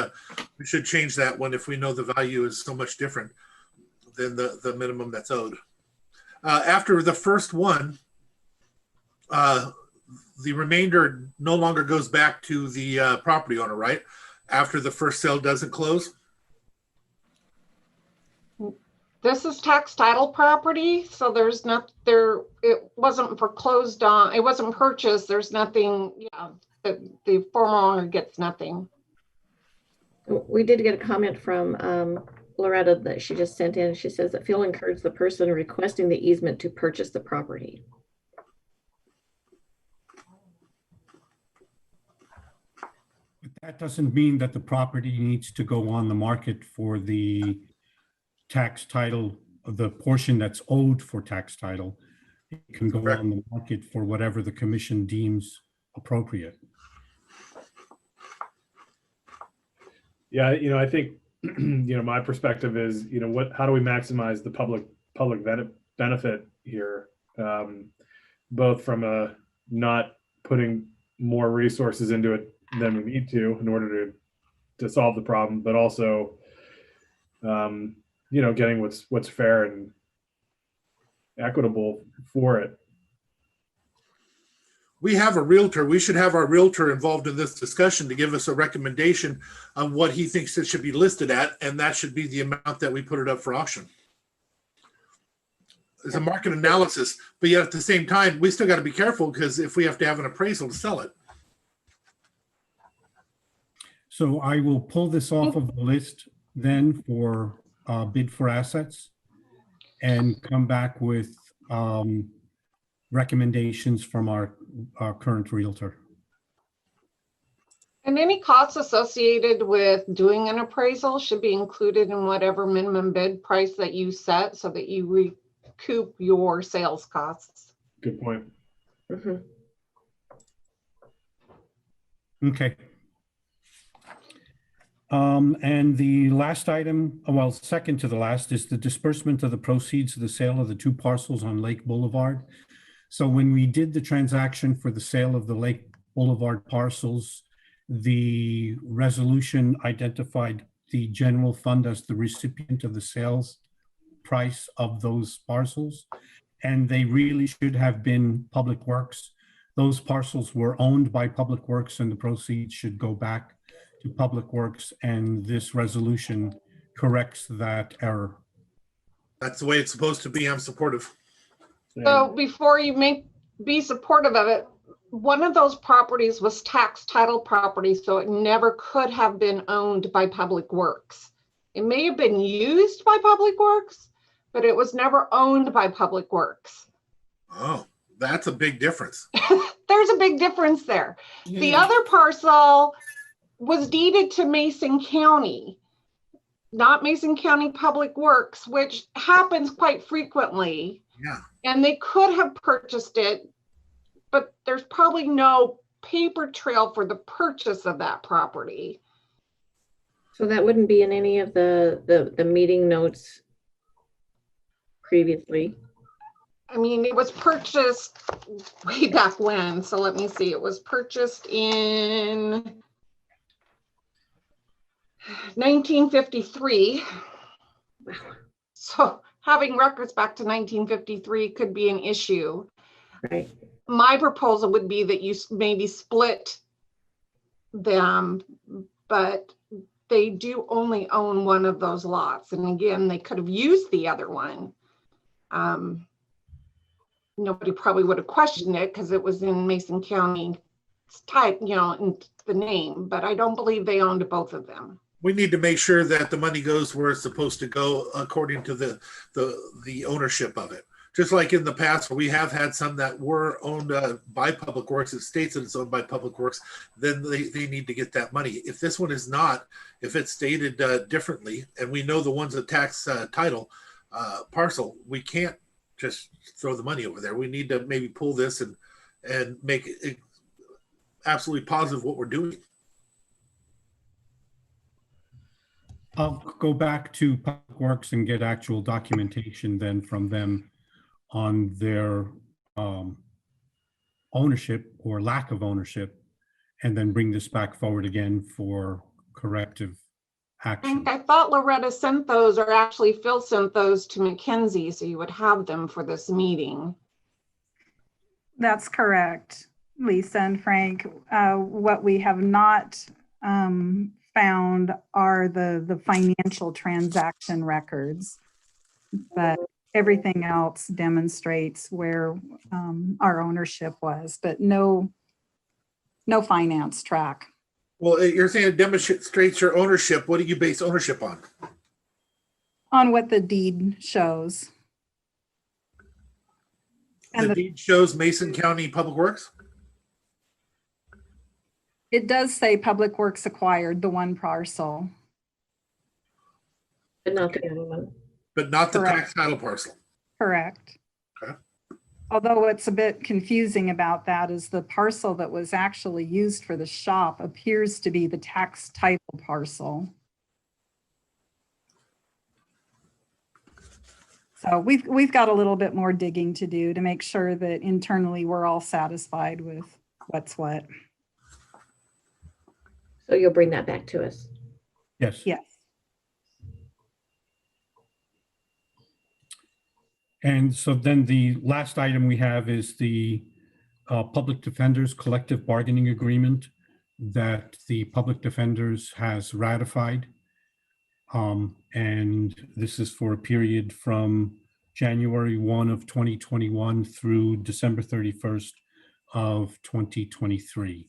we should change that one if we know the value is so much different than the minimum that's owed. After the first one, the remainder no longer goes back to the property owner, right? After the first sale doesn't close? This is tax title property, so there's not there. It wasn't foreclosed on. It wasn't purchased. There's nothing. Yeah, the former owner gets nothing. We did get a comment from Loretta that she just sent in. She says that Phil encouraged the person requesting the easement to purchase the property. But that doesn't mean that the property needs to go on the market for the tax title, the portion that's owed for tax title. It can go Correct. on the market for whatever the commission deems appropriate. Yeah, I think, my perspective is, how do we maximize the public benefit here? Both from not putting more resources into it than we need to in order to solve the problem, but also, getting what's fair and equitable for it. We have a realtor. We should have our realtor involved in this discussion to give us a recommendation on what he thinks it should be listed at, and that should be the amount that we put it up for auction. It's a market analysis, but yet at the same time, we still got to be careful because if we have to have an appraisal to sell it. So I will pull this off of the list then for bid for assets and come back with recommendations from our current realtor. And any costs associated with doing an appraisal should be included in whatever minimum bid price that you set so that you recoup your sales costs. Good point. Mm-hmm. Okay. And the last item, well, second to the last, is the disbursement of the proceeds of the sale of the two parcels on Lake Boulevard. So when we did the transaction for the sale of the Lake Boulevard parcels, the resolution identified the general fund as the recipient of the sales price of those parcels, and they really should have been Public Works. Those parcels were owned by Public Works, and the proceeds should go back to Public Works, and this resolution corrects that error. That's the way it's supposed to be. I'm supportive. So before you be supportive of it, one of those properties was tax title property, so it never could have been owned by Public Works. It may have been used by Public Works, but it was never owned by Public Works. Oh, that's a big difference. There's a big difference there. The other parcel was deeded to Mason County, not Mason County Public Works, which happens quite frequently. Yeah. And they could have purchased it, but there's probably no paper trail for the purchase of that property. So that wouldn't be in any of the meeting notes previously. I mean, it was purchased way back when. So let me see. It was purchased in 1953. So having records back to 1953 could be an issue. Right. My proposal would be that you maybe split them, but they do only own one of those lots. And again, they could have used the other one. Nobody probably would have questioned it because it was in Mason County type, in the name, but I don't believe they owned both of them. We need to make sure that the money goes where it's supposed to go according to the ownership of it. Just like in the past, where we have had some that were owned by Public Works, it states that it's owned by Public Works, then they need to get that money. If this one is not, if it's stated differently, and we know the ones that tax title parcel, we can't just throw the money over there. We need to maybe pull this and make it absolutely positive what we're doing. I'll go back to Public Works and get actual documentation then from them on their ownership or lack of ownership, and then bring this back forward again for corrective action. I thought Loretta sent those, or actually Phil sent those to Mackenzie, so you would have them for this meeting. That's correct, Lisa and Frank. What we have not found are the financial transaction records, but everything else demonstrates where our ownership was, but no finance track. Well, you're saying it demonstrates your ownership. What do you base ownership on? On what the deed shows. And the deed shows Mason County Public Works? It does say Public Works acquired the one parcel. But not the other one. But not the Correct. tax title parcel. Correct. Okay. Although what's a bit confusing about that is the parcel that was actually used for the shop appears to be the tax title parcel. So we've got a little bit more digging to do to make sure that internally we're all satisfied with what's what. So you'll bring that back to us. Yes. Yes. And so then the last item we have is the Public Defenders Collective Bargaining Agreement that the Public Defenders has ratified. And this is for a period from January 1 of 2021 through December 31st of 2023.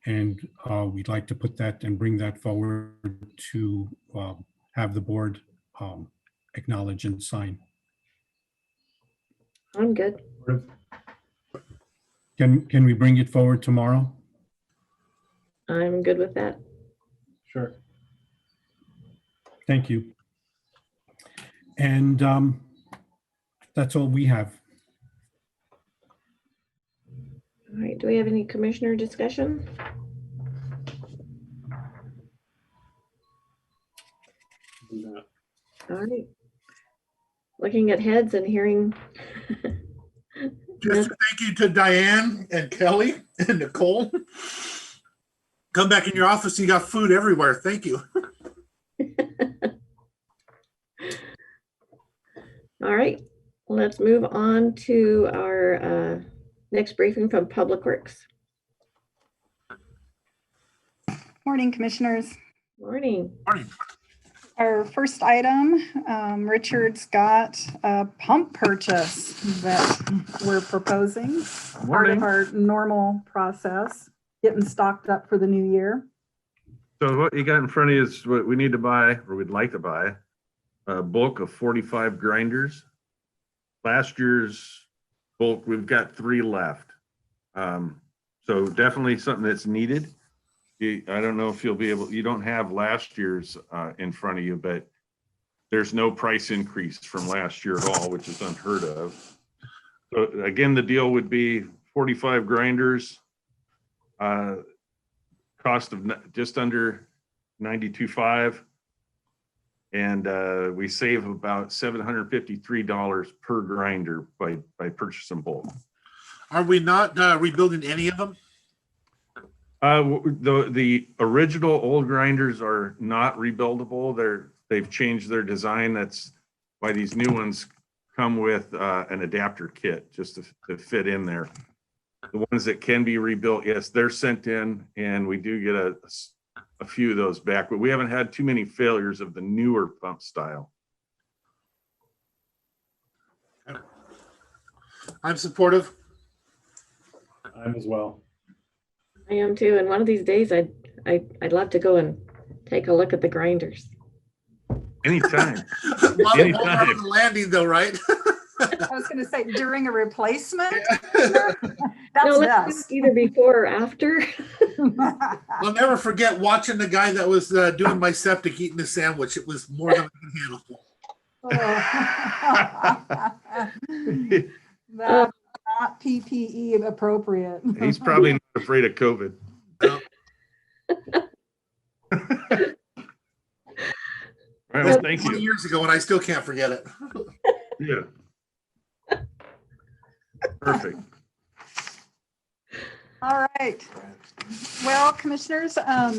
And we'd like to put that and bring that forward to have the board acknowledge and sign. I'm good. Can we bring it forward tomorrow? I'm good with that. Sure. Thank you. And that's all we have. All right, do we have any commissioner discussion? No. All right. Looking at heads and hearing Just thank you to Diane and Kelly and Nicole. Come back in your office. You got food everywhere. Thank you. All right, let's move on to our next briefing from Public Works. Morning, Commissioners. Morning. Morning. Our first item, Richard's got a pump purchase that we're proposing. Part of our normal process, getting stocked up for the new year. So what you got in front of you is what we need to buy, or we'd like to buy, a bulk of 45 grinders. Last year's bulk, we've got 3 left. So definitely something that's needed. I don't know if you'll be able, you don't have last year's in front of you, but there's no price increase from last year at all, which is unheard of. So again, the deal would be 45 grinders, cost of just under $92.5, and we save about $753 per grinder by purchasing bulk. Are we not rebuilding any of them? The original old grinders are not rebuildable. They've changed their design. That's why these new ones come with an adapter kit just to fit in there. The ones that can be rebuilt, yes, they're sent in, and we do get a few of those back, but we haven't had too many failures of the newer pump style. I'm supportive. I'm as well. I am too, and one of these days I'd love to go and take a look at the grinders. Anytime. While on the landing though, right? I was going to say during a replacement. No, That's let's best. do either before or after. I'll never forget watching the guy that was doing my septic eating a sandwich. It was more than I can handle. That's not PPE appropriate. He's probably not afraid of COVID. No. All right, well, thank 20 you. years ago, and I still can't forget it. Yeah. Perfect. All right. Well, Commissioners, other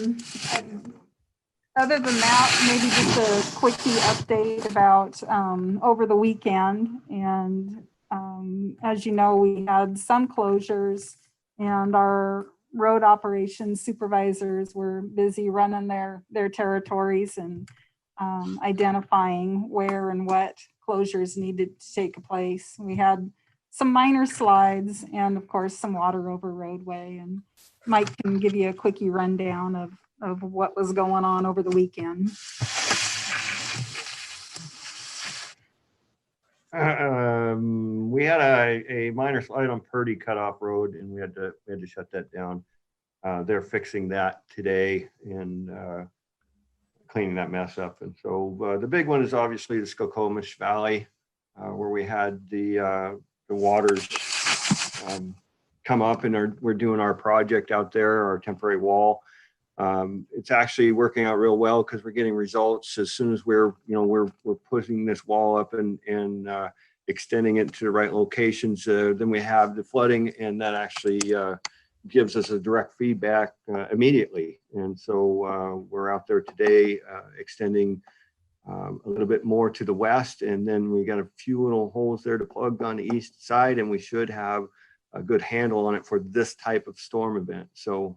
than that, maybe just a quickie update about over the weekend. And as you know, we had some closures, and our road operations supervisors were busy running their territories and identifying where and what closures needed to take place. We had some minor slides and of course some water over roadway, and Mike can give you a quickie rundown of what was going on over the weekend. We had a minor slide on Purdy Cutoff Road, and we had to shut that down. They're fixing that today and cleaning that mess up. And so the big one is obviously the Skokomish Valley, where we had the waters come up, and we're doing our project out there, our temporary wall. It's actually working out real well because we're getting results as soon as we're pushing this wall up and extending it to the right locations. Then we have the flooding, and that actually gives us a direct feedback immediately. And so we're out there today extending a little bit more to the west, and then we got a few little holes there to plug on the east side, and we should have a good handle on it for this type of storm event. So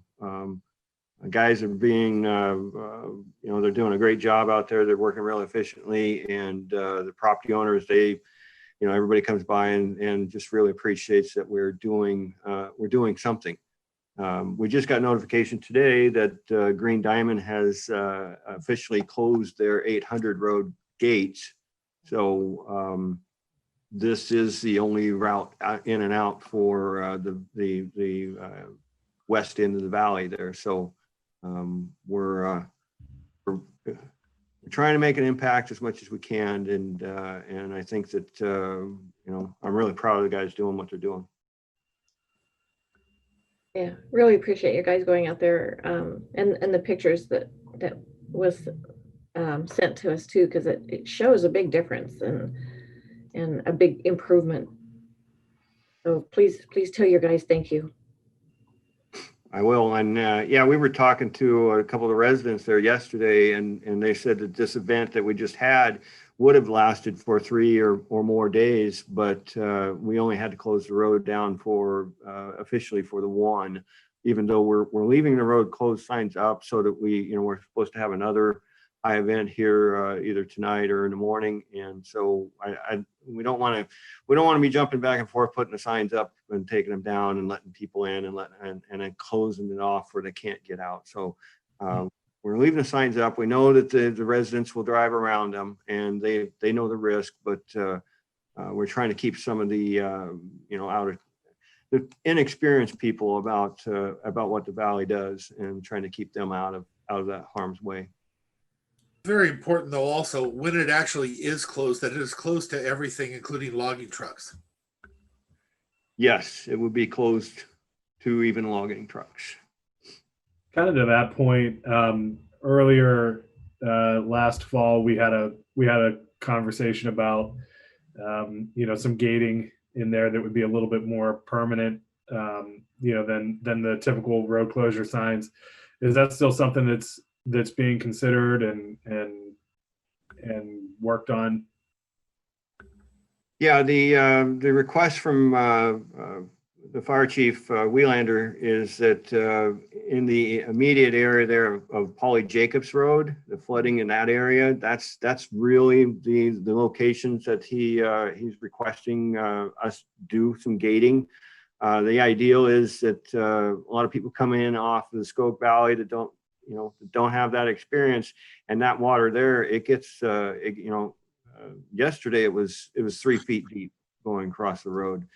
guys are being, they're doing a great job out there. They're working really efficiently, and the property owners, everybody comes by and just really appreciates that we're doing something. We just got notification today that Green Diamond has officially closed their 800 road gates. So this is the only route in and out for the west end of the valley there. So we're trying to make an impact as much as we can, and I think that I'm really proud of the guys doing what they're doing. Yeah, really appreciate you guys going out there and the pictures that was sent to us too, because it shows a big difference and a big improvement. So please tell your guys thank you. I will. And yeah, we were talking to a couple of the residents there yesterday, and they said that this event that we just had would have lasted for 3 or more days, but we only had to close the road down for officially for the one, even though we're leaving the road closed signs up so that we're supposed to have another high event here either tonight or in the morning. And so we don't want to be jumping back and forth, putting the signs up and taking them down and letting people in and then closing it off where they can't get out. So we're leaving the signs up. We know that the residents will drive around them and they know the risk, but we're trying to keep some of the out of the inexperienced people about what the valley does and trying to keep them out of that harm's way. Very important, though, also, when it actually is closed, that it is closed to everything, including logging trucks. Yes, it would be closed to even logging trucks. Kind of to that point, earlier last fall, we had a conversation about some gating in there that would be a little bit more permanent, than the typical road closure signs. Is that still something that's being considered and worked on? Yeah, the request from the fire chief Wheelander is that in the immediate area there of Polly Jacobs Road, the flooding in that area, that's really the locations that he's requesting us do some gating. The ideal is that a lot of people come in off of the Skoke Valley that don't have that experience, and that water there, it gets yesterday it was 3 feet deep going across the road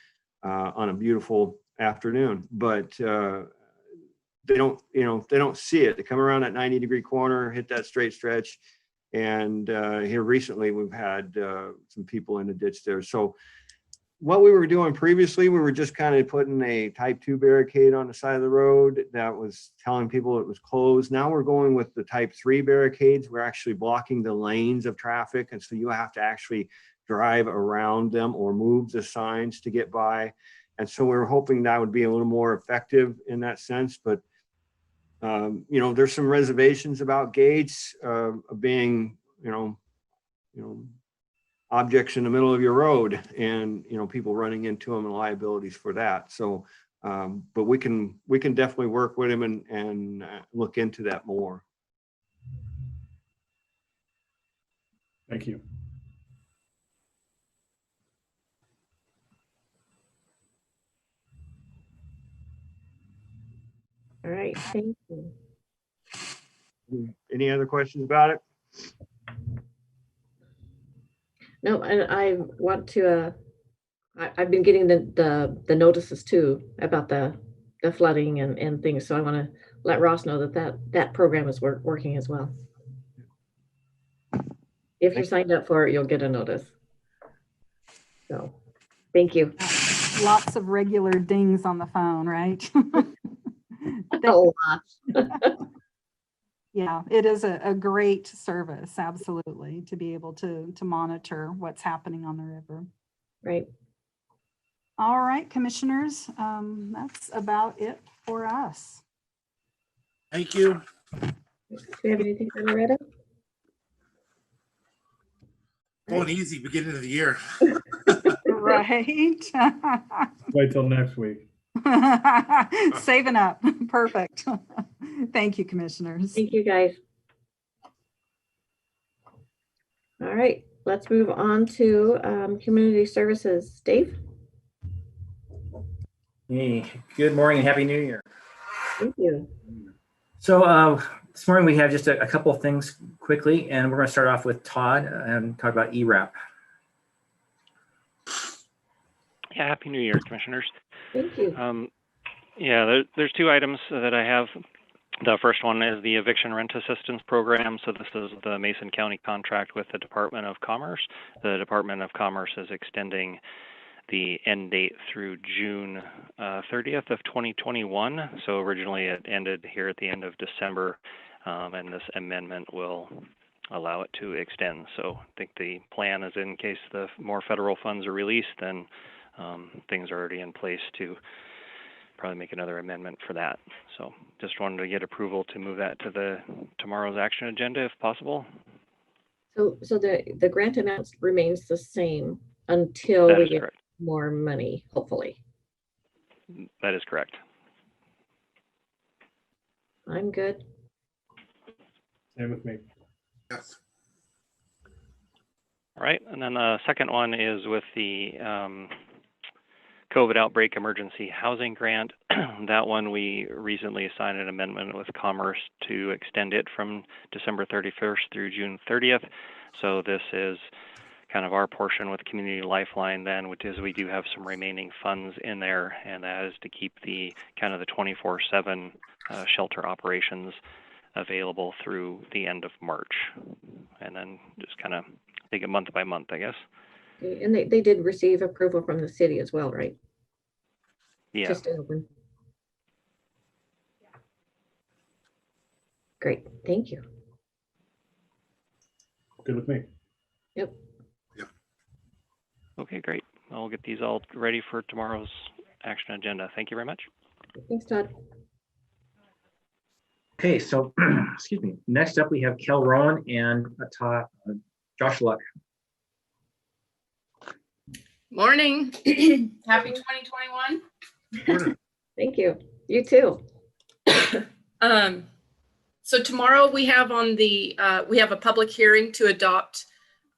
on a beautiful afternoon, but they don't see it. They come around that 90-degree corner, hit that straight stretch, and here recently we've had some people in the ditch there. So what we were doing previously, we were just kind of putting a type 2 barricade on the side of the road that was telling people it was closed. Now we're going with the type 3 barricades. We're actually blocking the lanes of traffic. And so you have to actually drive around them or move the signs to get by. And so we were hoping that would be a little more effective in that sense. But, there's some reservations about gates being, objects in the middle of your road and people running into them and liabilities for that. So but we can definitely work with him and look into that more. Thank you. All right, thank you. Any other questions about it? No, and I want to, I've been getting the notices too about the flooding and things. So I want to let Ross know that program is working as well. If you're signed up for it, you'll get a notice. So thank you. Lots of regular dings on the phone, right? A lot. Yeah, it is a great service, absolutely, to be able to monitor what's happening on the river. Right. All right, commissioners, that's about it for us. Thank you. Do you have anything for Loretta? Going easy beginning of the year. Right. Wait till next week. Saving up. Perfect. Thank you, commissioners. Thank you, guys. All right, let's move on to community services. Dave? Hey, good morning and Happy New Year. Thank you. So this morning we have just a couple of things quickly, and we're going to start off with Todd and talk about ERAP. Yeah, Happy New Year, commissioners. Thank you. There's 2 items that I have. The first one is the Eviction Rent Assistance Program. So this is the Mason County contract with the Department of Commerce. The Department of Commerce is extending the end date through June 30th of 2021. So originally it ended here at the end of December, and this amendment will allow it to extend. So I think the plan is in case the more federal funds are released, then things are already in place to probably make another amendment for that. So just wanted to get approval to move that to tomorrow's action agenda if possible. So the grant amount remains the same until That we is get correct. more money, hopefully. That is correct. I'm good. Same with me. Yes. All right, and then the second one is with the COVID outbreak emergency housing grant. That one we recently signed an amendment with Commerce to extend it from December 31st through June 30th. So this is kind of our portion with Community Lifeline then, which is we do have some remaining funds in there, and that is to keep the kind of the 24/7 shelter operations available through the end of March. And then just kind of take it month by month, I guess. Okay, and they did receive approval from the city as well, right? Yeah. To stay open. Great, thank you. Good with me. Yep. Okay, great. I'll get these all ready for tomorrow's action agenda. Thank you very much. Thanks, Todd. Okay, so excuse me. Next up, we have Kel Rowan and Josh Luck. Morning. Happy 2021. Thank you. You too. So tomorrow we have we have a public hearing to adopt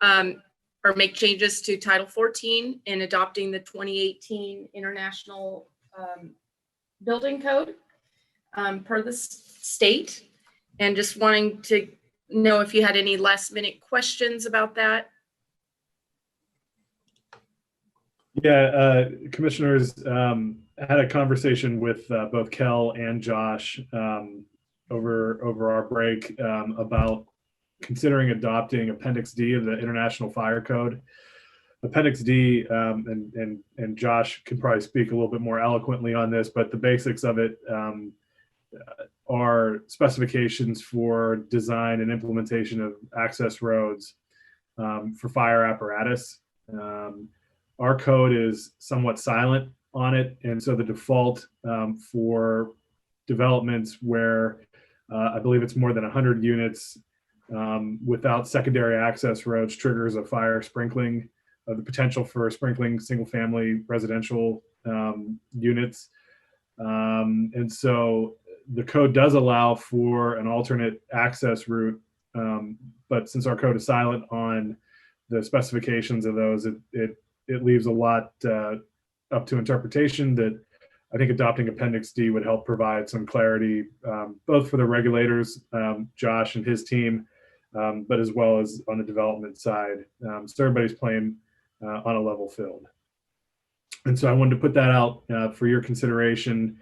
or make changes to Title 14 in adopting the 2018 International Building Code per the state, and just wanting to know if you had any last minute questions about that. Yeah, commissioners, had a conversation with both Kel and Josh over our break about considering adopting Appendix D of the International Fire Code. Appendix D, and Josh can probably speak a little bit more eloquently on this, but the basics of it are specifications for design and implementation of access roads for fire apparatus. Our code is somewhat silent on it, and so the default for developments where I believe it's more than 100 units without secondary access roads triggers a fire sprinkling, the potential for sprinkling single-family residential units. And so the code does allow for an alternate access route, but since our code is silent on the specifications of those, it leaves a lot up to interpretation that I think adopting Appendix D would help provide some clarity, both for the regulators, Josh and his team, but as well as on the development side. So everybody's playing on a level field. And so I wanted to put that out for your consideration,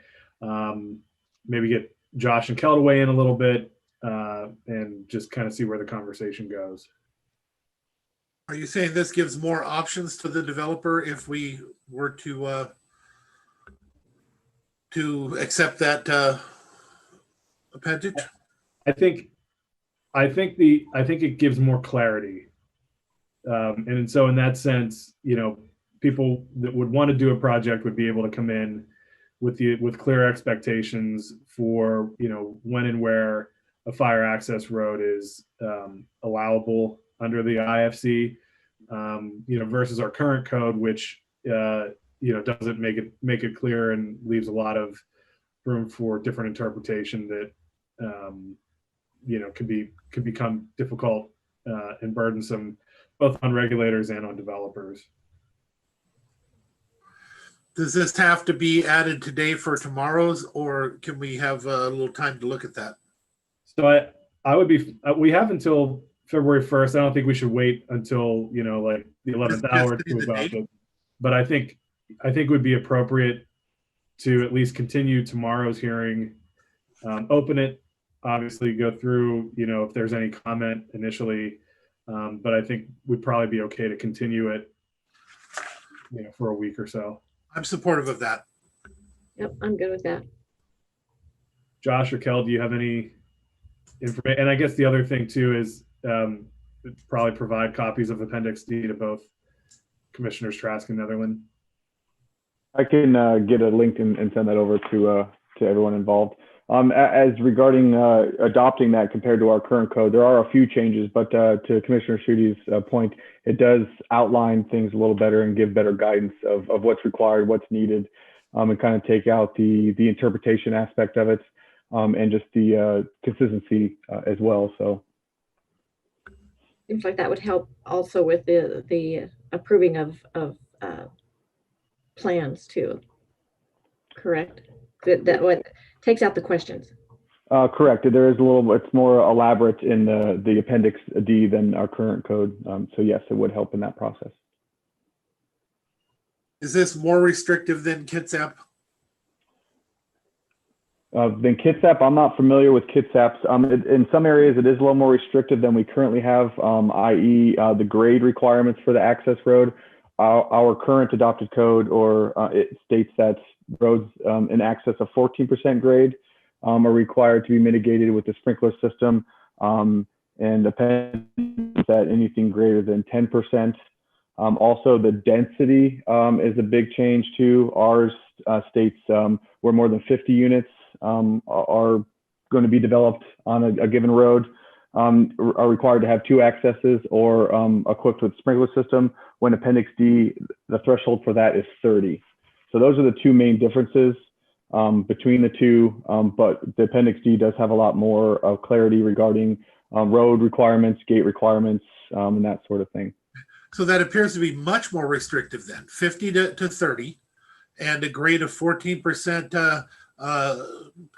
maybe get Josh and Kel to weigh in a little bit and just kind of see where the conversation goes. Are you saying this gives more options to the developer if we were to accept that appendage? I think it gives more clarity, and so in that sense, people that would want to do a project would be able to come in with clear expectations for when and where a fire access road is allowable under the IFC, versus our current code, which doesn't make it clear and leaves a lot of room for different interpretation that could become difficult and burdensome both on regulators and on developers. Does this have to be added today for tomorrow's, or can we have a little time to look at that? So I would be, we have until February 1st. I don't think we should wait until, like the 11th hour to adopt it. But I think it would be appropriate to at least continue tomorrow's hearing, open it, obviously go through, if there's any comment initially. But I think we'd probably be okay to continue it, for a week or so. I'm supportive of that. Yep, I'm good with that. Josh or Kel, do you have any information? And I guess the other thing too is probably provide copies of Appendix D to both Commissioners Trask and Netherland. I can get a link and send that over to everyone involved. As regarding adopting that compared to our current code, there are a few changes, but to Commissioner Schuette's point, it does outline things a little better and give better guidance of what's required, what's needed, and kind of take out the interpretation aspect of it, and just the consistency as well. So seems like that would help also with the approving of plans too. Correct? That what takes out the questions. Correct. There is a little. It's more elaborate in the Appendix D than our current code. So yes, it would help in that process. Is this more restrictive than Kitsap? Than Kitsap, I'm not familiar with Kitsap's. In some areas, it is a little more restrictive than we currently have, i.e. The grade requirements for the access road. Our current adopted code, it states that roads in excess of 14% grade are required to be mitigated with the sprinkler system, and append that anything greater than 10%. Also, the density is a big change too. Ours states where more than 50 units are going to be developed on a given road are required to have 2 accesses or equipped with sprinkler system. When Appendix D, the threshold for that is 30. So those are the 2 main differences between the two, but the Appendix D does have a lot more clarity regarding road requirements, gate requirements, and that sort of thing. So that appears to be much more restrictive then, 50 to 30, and a grade of 14%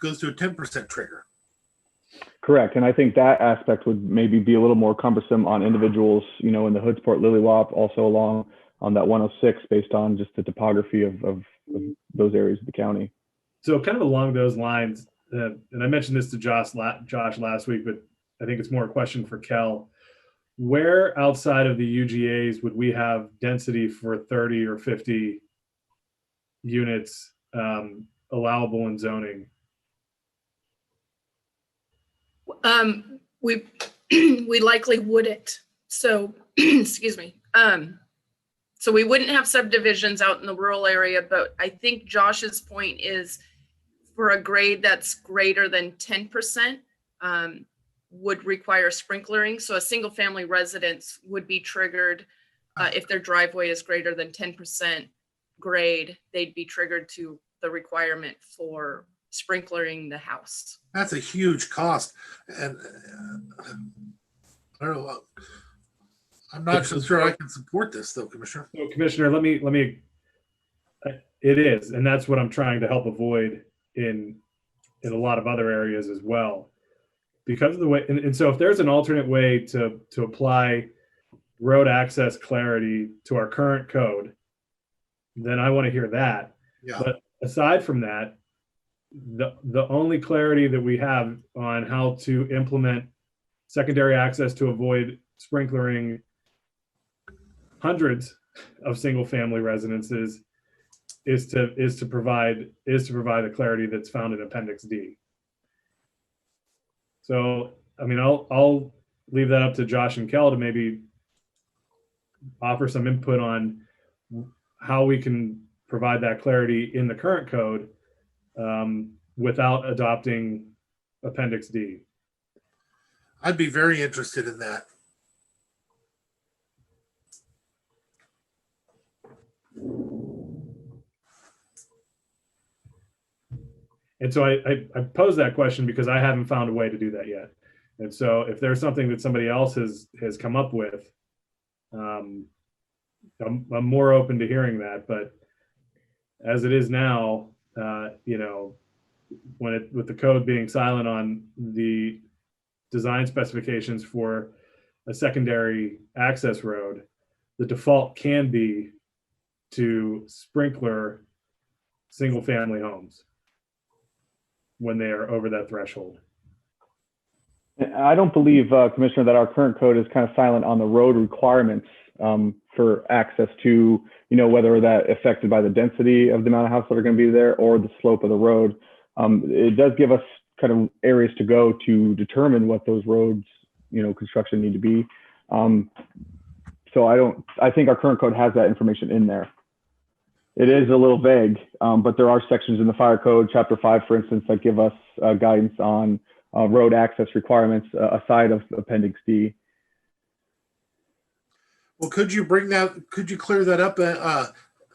goes to a 10% trigger. Correct, and I think that aspect would maybe be a little more cumbersome on individuals, in the Hoodsport, Lilywop, also along on that 106, based on just the topography of those areas of the county. So kind of along those lines, and I mentioned this to Josh last week, but I think it's more a question for Kel. Where outside of the UGAs would we have density for 30 or 50 units allowable in zoning? We likely wouldn't. So, excuse me. So we wouldn't have subdivisions out in the rural area, but I think Josh's point is for a grade that's greater than 10%, would require sprinklering. So a single family residence would be triggered if their driveway is greater than 10% grade, they'd be triggered to the requirement for sprinklering the house. That's a huge cost. And I don't know. I'm not so sure I can support this though, Commissioner. So, Commissioner, let me, it is, and that's what I'm trying to help avoid in a lot of other areas as well. Because of the way, and so if there's an alternate way to apply road access clarity to our current code, then I want to hear that. Yeah. But aside from that, the only clarity that we have on how to implement secondary access to avoid sprinklering hundreds of single family residences is to provide the clarity that's found in Appendix D. So, I mean, I'll leave that up to Josh and Kel to maybe offer some input on how we can provide that clarity in the current code without adopting Appendix D. I'd be very interested in that. And so I pose that question because I haven't found a way to do that yet. And so if there's something that somebody else has come up with, I'm more open to hearing that. But as it is now, with the code being silent on the design specifications for a secondary access road, the default can be to sprinkler single family homes when they are over that threshold. I don't believe, Commissioner, that our current code is kind of silent on the road requirements for access to, whether that affected by the density of the amount of houses that are going to be there or the slope of the road. It does give us kind of areas to go to determine what those roads, construction need to be. So I think our current code has that information in there. It is a little vague, but there are sections in the fire code, chapter 5, for instance, that give us guidance on road access requirements aside of Appendix D. Well, could you clear that up,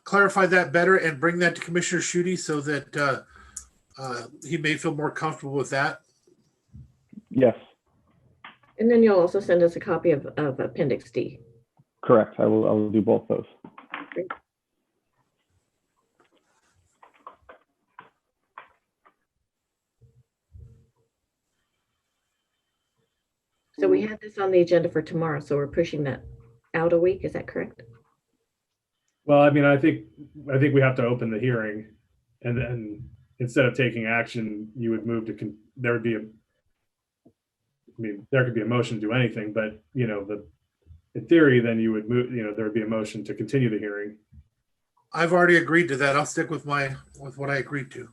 clarify that better and bring that to Commissioner Schutte so that he may feel more comfortable with that? Yes. And then you'll also send us a copy of Appendix D. Correct. I will do both those. Great. So we had this on the agenda for tomorrow, so we're pushing that out a week. Is that correct? Well, I mean, I think we have to open the hearing, and then instead of taking action, you would move to there would be there could be a motion to do anything, but in theory, then you would move. There would be a motion to continue the hearing. I've already agreed to that. I'll stick with what I agreed to.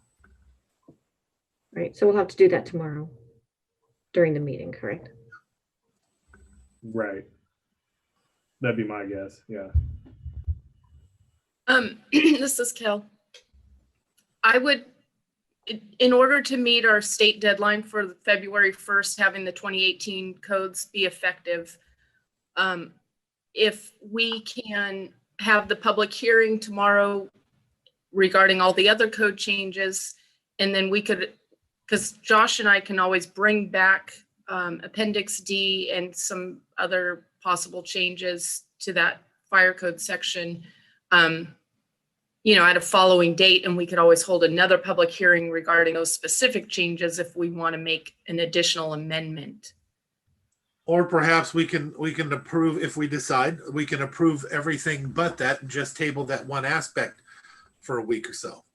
Right. So we'll have to do that tomorrow during the meeting, correct? Right. That'd be my guess. Yeah. This is Kel. I would, in order to meet our state deadline for February 1st, having the 2018 codes be effective, if we can have the public hearing tomorrow regarding all the other code changes, and then we could, because Josh and I can always bring back Appendix D and some other possible changes to that fire code section, at a following date, and we could always hold another public hearing regarding those specific changes if we want to make an additional amendment. Or perhaps we can approve, if we decide, we can approve everything but that and just table that one aspect for a week or so.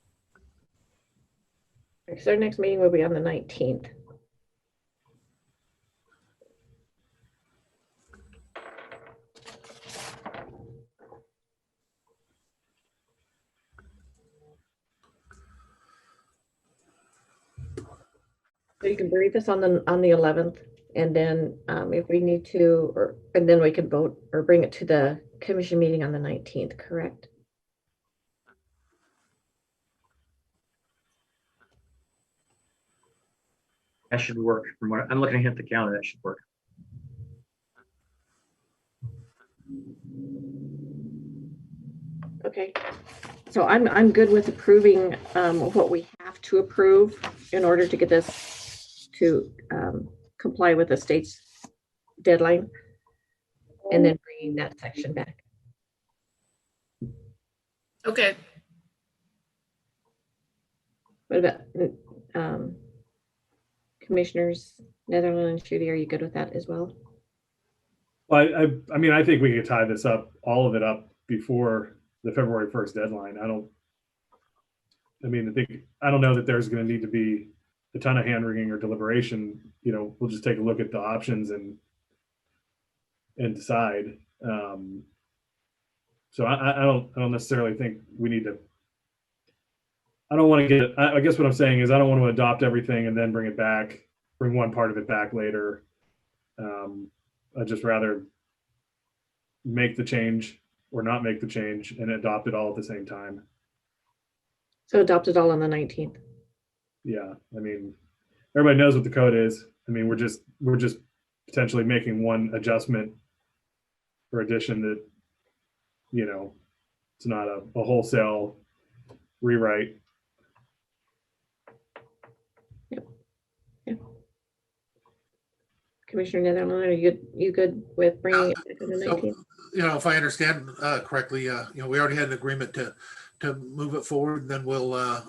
So our next meeting will be on the 19th. So you can brief us on the 11th, and then if we need to, and then we can vote or bring it to the commission meeting on the 19th, correct? That should work. From what I'm looking at the calendar, that should work. Okay. So I'm good with approving what we have to approve in order to get this to comply with the state's deadline, and then bringing that section back. Okay. What about Commissioners Netherland and Schutte? Are you good with that as well? Well, I mean, I think we could tie this up, all of it up, before the February 1st deadline. I don't know that there's going to need to be a ton of hand wringing or deliberation. We'll just take a look at the options and decide. So I don't necessarily think we need to. I don't want to get. I guess what I'm saying is I don't want to adopt everything and then bring it back, bring one part of it back later. I'd just rather make the change or not make the change and adopt it all at the same time. So adopt it all on the 19th. Yeah, I mean, everybody knows what the code is. I mean, we're just potentially making one adjustment or addition that, it's not a wholesale rewrite. Yep. Commissioner Netherland, are you good with bringing it back on the 19th? So, if I understand correctly, we already had an agreement to move it forward, and then we'll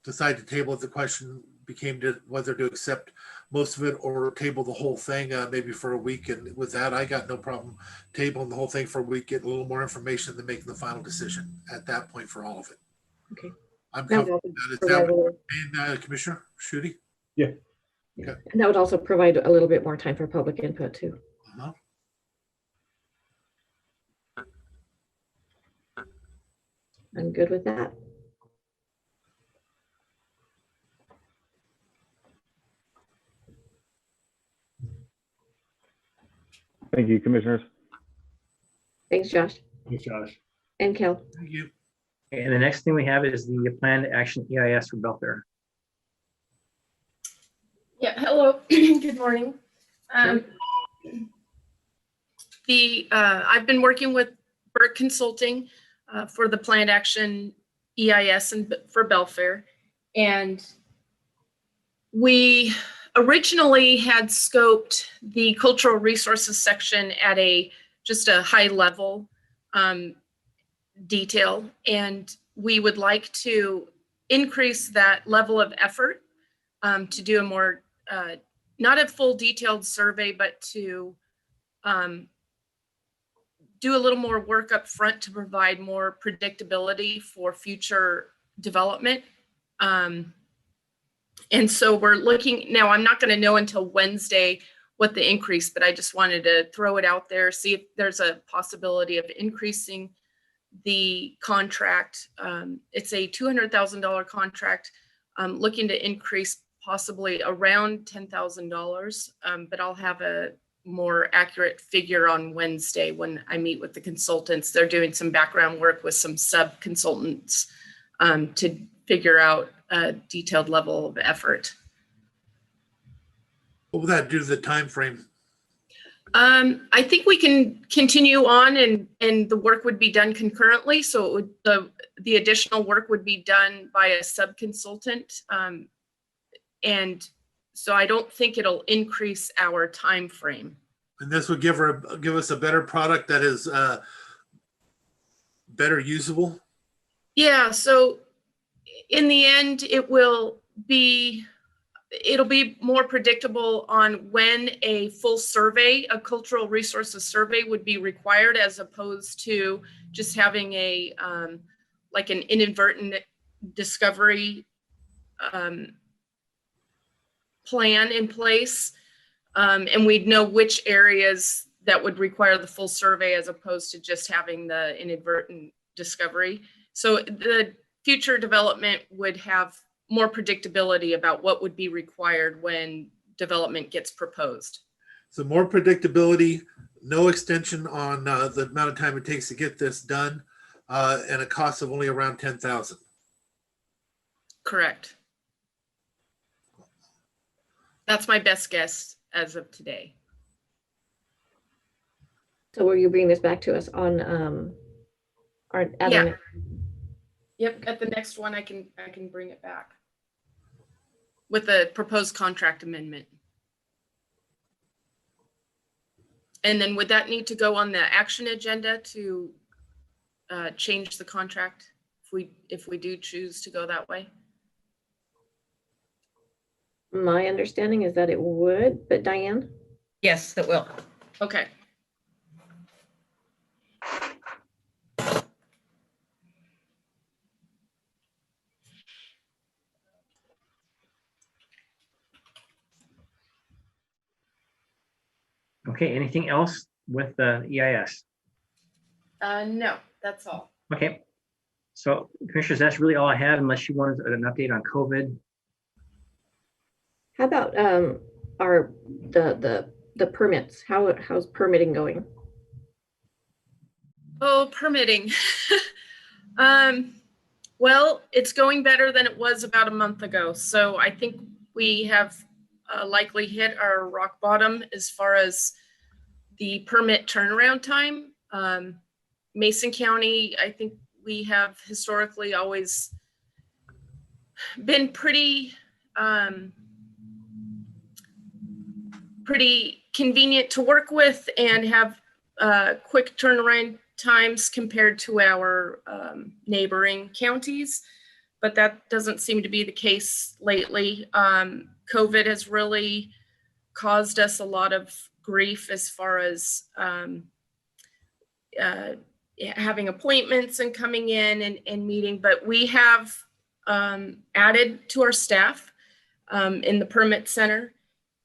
decide to table it. The question became whether to accept most of it or table the whole thing, maybe for a week. And with that, I got no problem tabling the whole thing for a week, getting a little more information, than making the final decision at that point for all of it. Okay. I'm comfortable with that. Is that what you mean, Commissioner Schutte? Yeah. Okay. And that would also provide a little bit more time for public input too. Uh-huh. I'm good with that. Thank you, Commissioners. Thanks, Josh. Thanks, Josh. And Kel. Thank you. And the next thing we have is the planned action EIS for Belfair. Yeah, hello, good morning. I've been working with Burke Consulting for the planned action EIS and for Belfair. And we originally had scoped the cultural resources section at just a high level detail. And we would like to increase that level of effort to do a more, not a full detailed survey, but to do a little more work up front to provide more predictability for future development. And so we're looking, now I'm not going to know until Wednesday what the increase, but I just wanted to throw it out there, see if there's a possibility of increasing the contract. It's a $200,000 contract, looking to increase possibly around $10,000, but I'll have a more accurate figure on Wednesday when I meet with the consultants. They're doing some background work with some sub-consultants to figure out a detailed level of effort. What would that do to the time frame? I think we can continue on and the work would be done concurrently. So it would, the additional work would be done by a sub-consultant. And so I don't think it'll increase our time frame. And this would give us a better product that is better usable? Yeah, so in the end, it'll be more predictable on when a full survey, a cultural resources survey would be required, as opposed to just having a like an inadvertent discovery plan in place. And we'd know which areas that would require the full survey as opposed to just having the inadvertent discovery. So the future development would have more predictability about what would be required when development gets proposed. So more predictability, no extension on the amount of time it takes to get this done, and a cost of only around $10,000. Correct. That's my best guess as of today. So will you bring this back to us on our Yeah. Yep, at the next one I can bring it back with the proposed contract amendment. And then would that need to go on the action agenda to change the contract if we do choose to go that way? My understanding is that it would, but Diane? Yes, it will. Okay. Okay, anything else with the EIS? No, that's all. Okay, so commissioners, that's really all I have, unless you wanted an update on COVID. How about the permits? How's permitting going? Oh, permitting. Well, it's going better than it was about a month ago. So I think we have likely hit our rock bottom as far as the permit turnaround time. Mason County, I think we have historically always been pretty convenient to work with and have quick turnaround times compared to our neighboring counties, but that doesn't seem to be the case lately. COVID has really caused us a lot of grief as far as having appointments and coming in and meeting, but we have added to our staff in the permit center,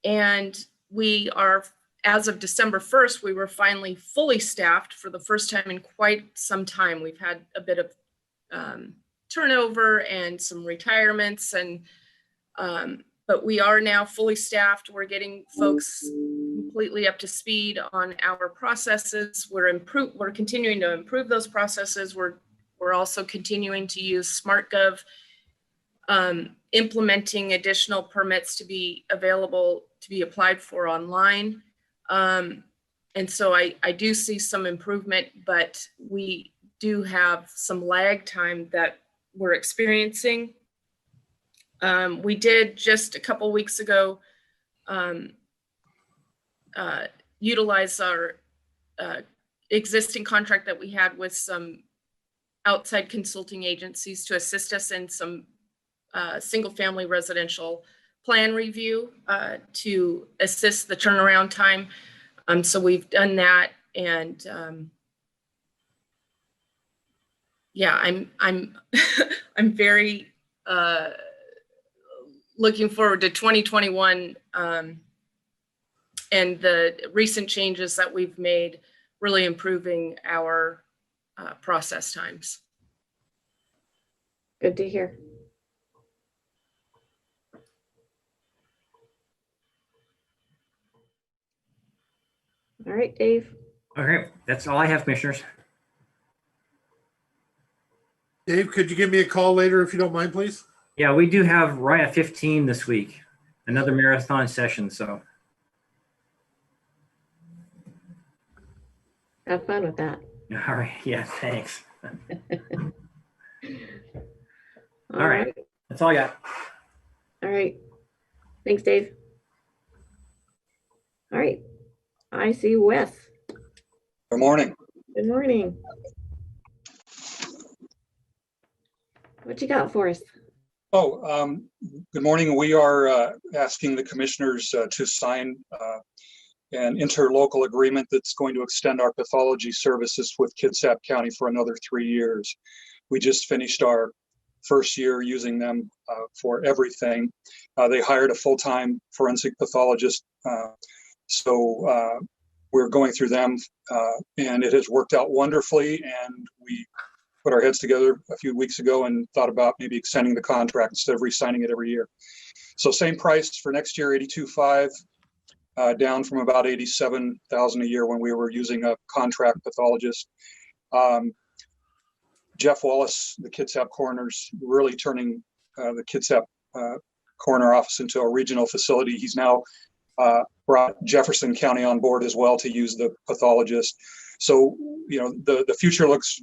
and we are, as of December 1st, we were finally fully staffed for the first time in quite some time. We've had a bit of turnover and some retirements, and but we are now fully staffed. We're getting folks completely up to speed on our processes. We're continuing to improve those processes. We're We're also continuing to use SmartGov, implementing additional permits to be available to be applied for online. And so I do see some improvement, but we do have some lag time that we're experiencing. We did just a couple weeks ago utilize our existing contract that we had with some outside consulting agencies to assist us in some single-family residential plan review to assist the turnaround time. So we've done that, and yeah, I'm I'm very looking forward to 2021 and the recent changes that we've made, really improving our process times. Good to hear. All right, Dave. Okay, that's all I have, commissioners. Dave, could you give me a call later if you don't mind, please? Yeah, we do have right at 15 this week, another marathon session. So have fun with that. all right. Yeah, thanks. All right. That's all I got. All right. Thanks, Dave. All right. I see Wes. Good morning. Good morning. What you got for us? Oh, good morning. We are asking the commissioners to sign an interlocal agreement that's going to extend our pathology services with Kitsap County for another 3 years. We just finished our first year using them for everything. They hired a full-time forensic pathologist. So we're going through them and it has worked out wonderfully. And we put our heads together a few weeks ago and thought about maybe extending the contract instead of re-signing it every year. So same price for next year, $82,500, down from about $87,000 a year when we were using a contract pathologist. Jeff Wallace, the Kitsap coroner's really turning the Kitsap coroner office into a regional facility. He's now brought Jefferson County on board as well to use the pathologist. So, you know, the future looks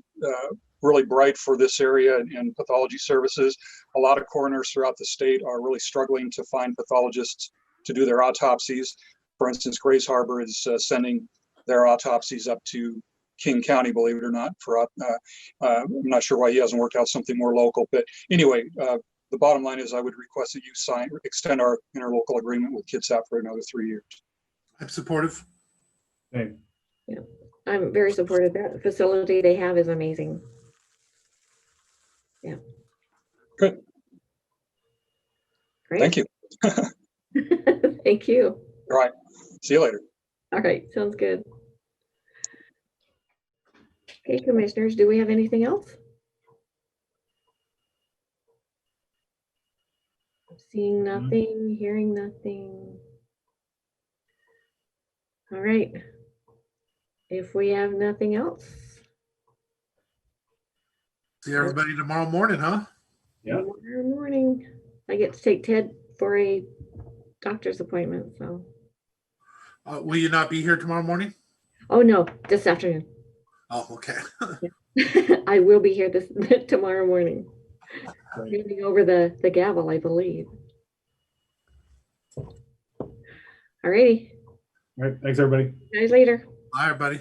really bright for this area and pathology services. A lot of coroners throughout the state are really struggling to find pathologists to do their autopsies. For instance, Grace Harbor is sending their autopsies up to King County, believe it or not. For I'm not sure why he hasn't worked out something more local. But anyway, the bottom line is I would request that you extend our interlocal agreement with Kitsap for another 3 years. I'm supportive. Hey. Yeah, I'm very supportive. That facility they have is amazing. Yeah. Good. Great. Thank you. Thank you. All right. See you later. All right. Sounds good. Okay, commissioners, do we have anything else? Seeing nothing, hearing nothing. All right. If we have nothing else. See everybody tomorrow morning, huh? Yeah. Tomorrow morning. I get to take Ted for a doctor's appointment, so. Will you not be here tomorrow morning? Oh, no, this afternoon. Oh, okay. I will be here tomorrow morning. Handing over the gavel, I believe. All righty. All right. Thanks, everybody. Guys later. Bye, everybody.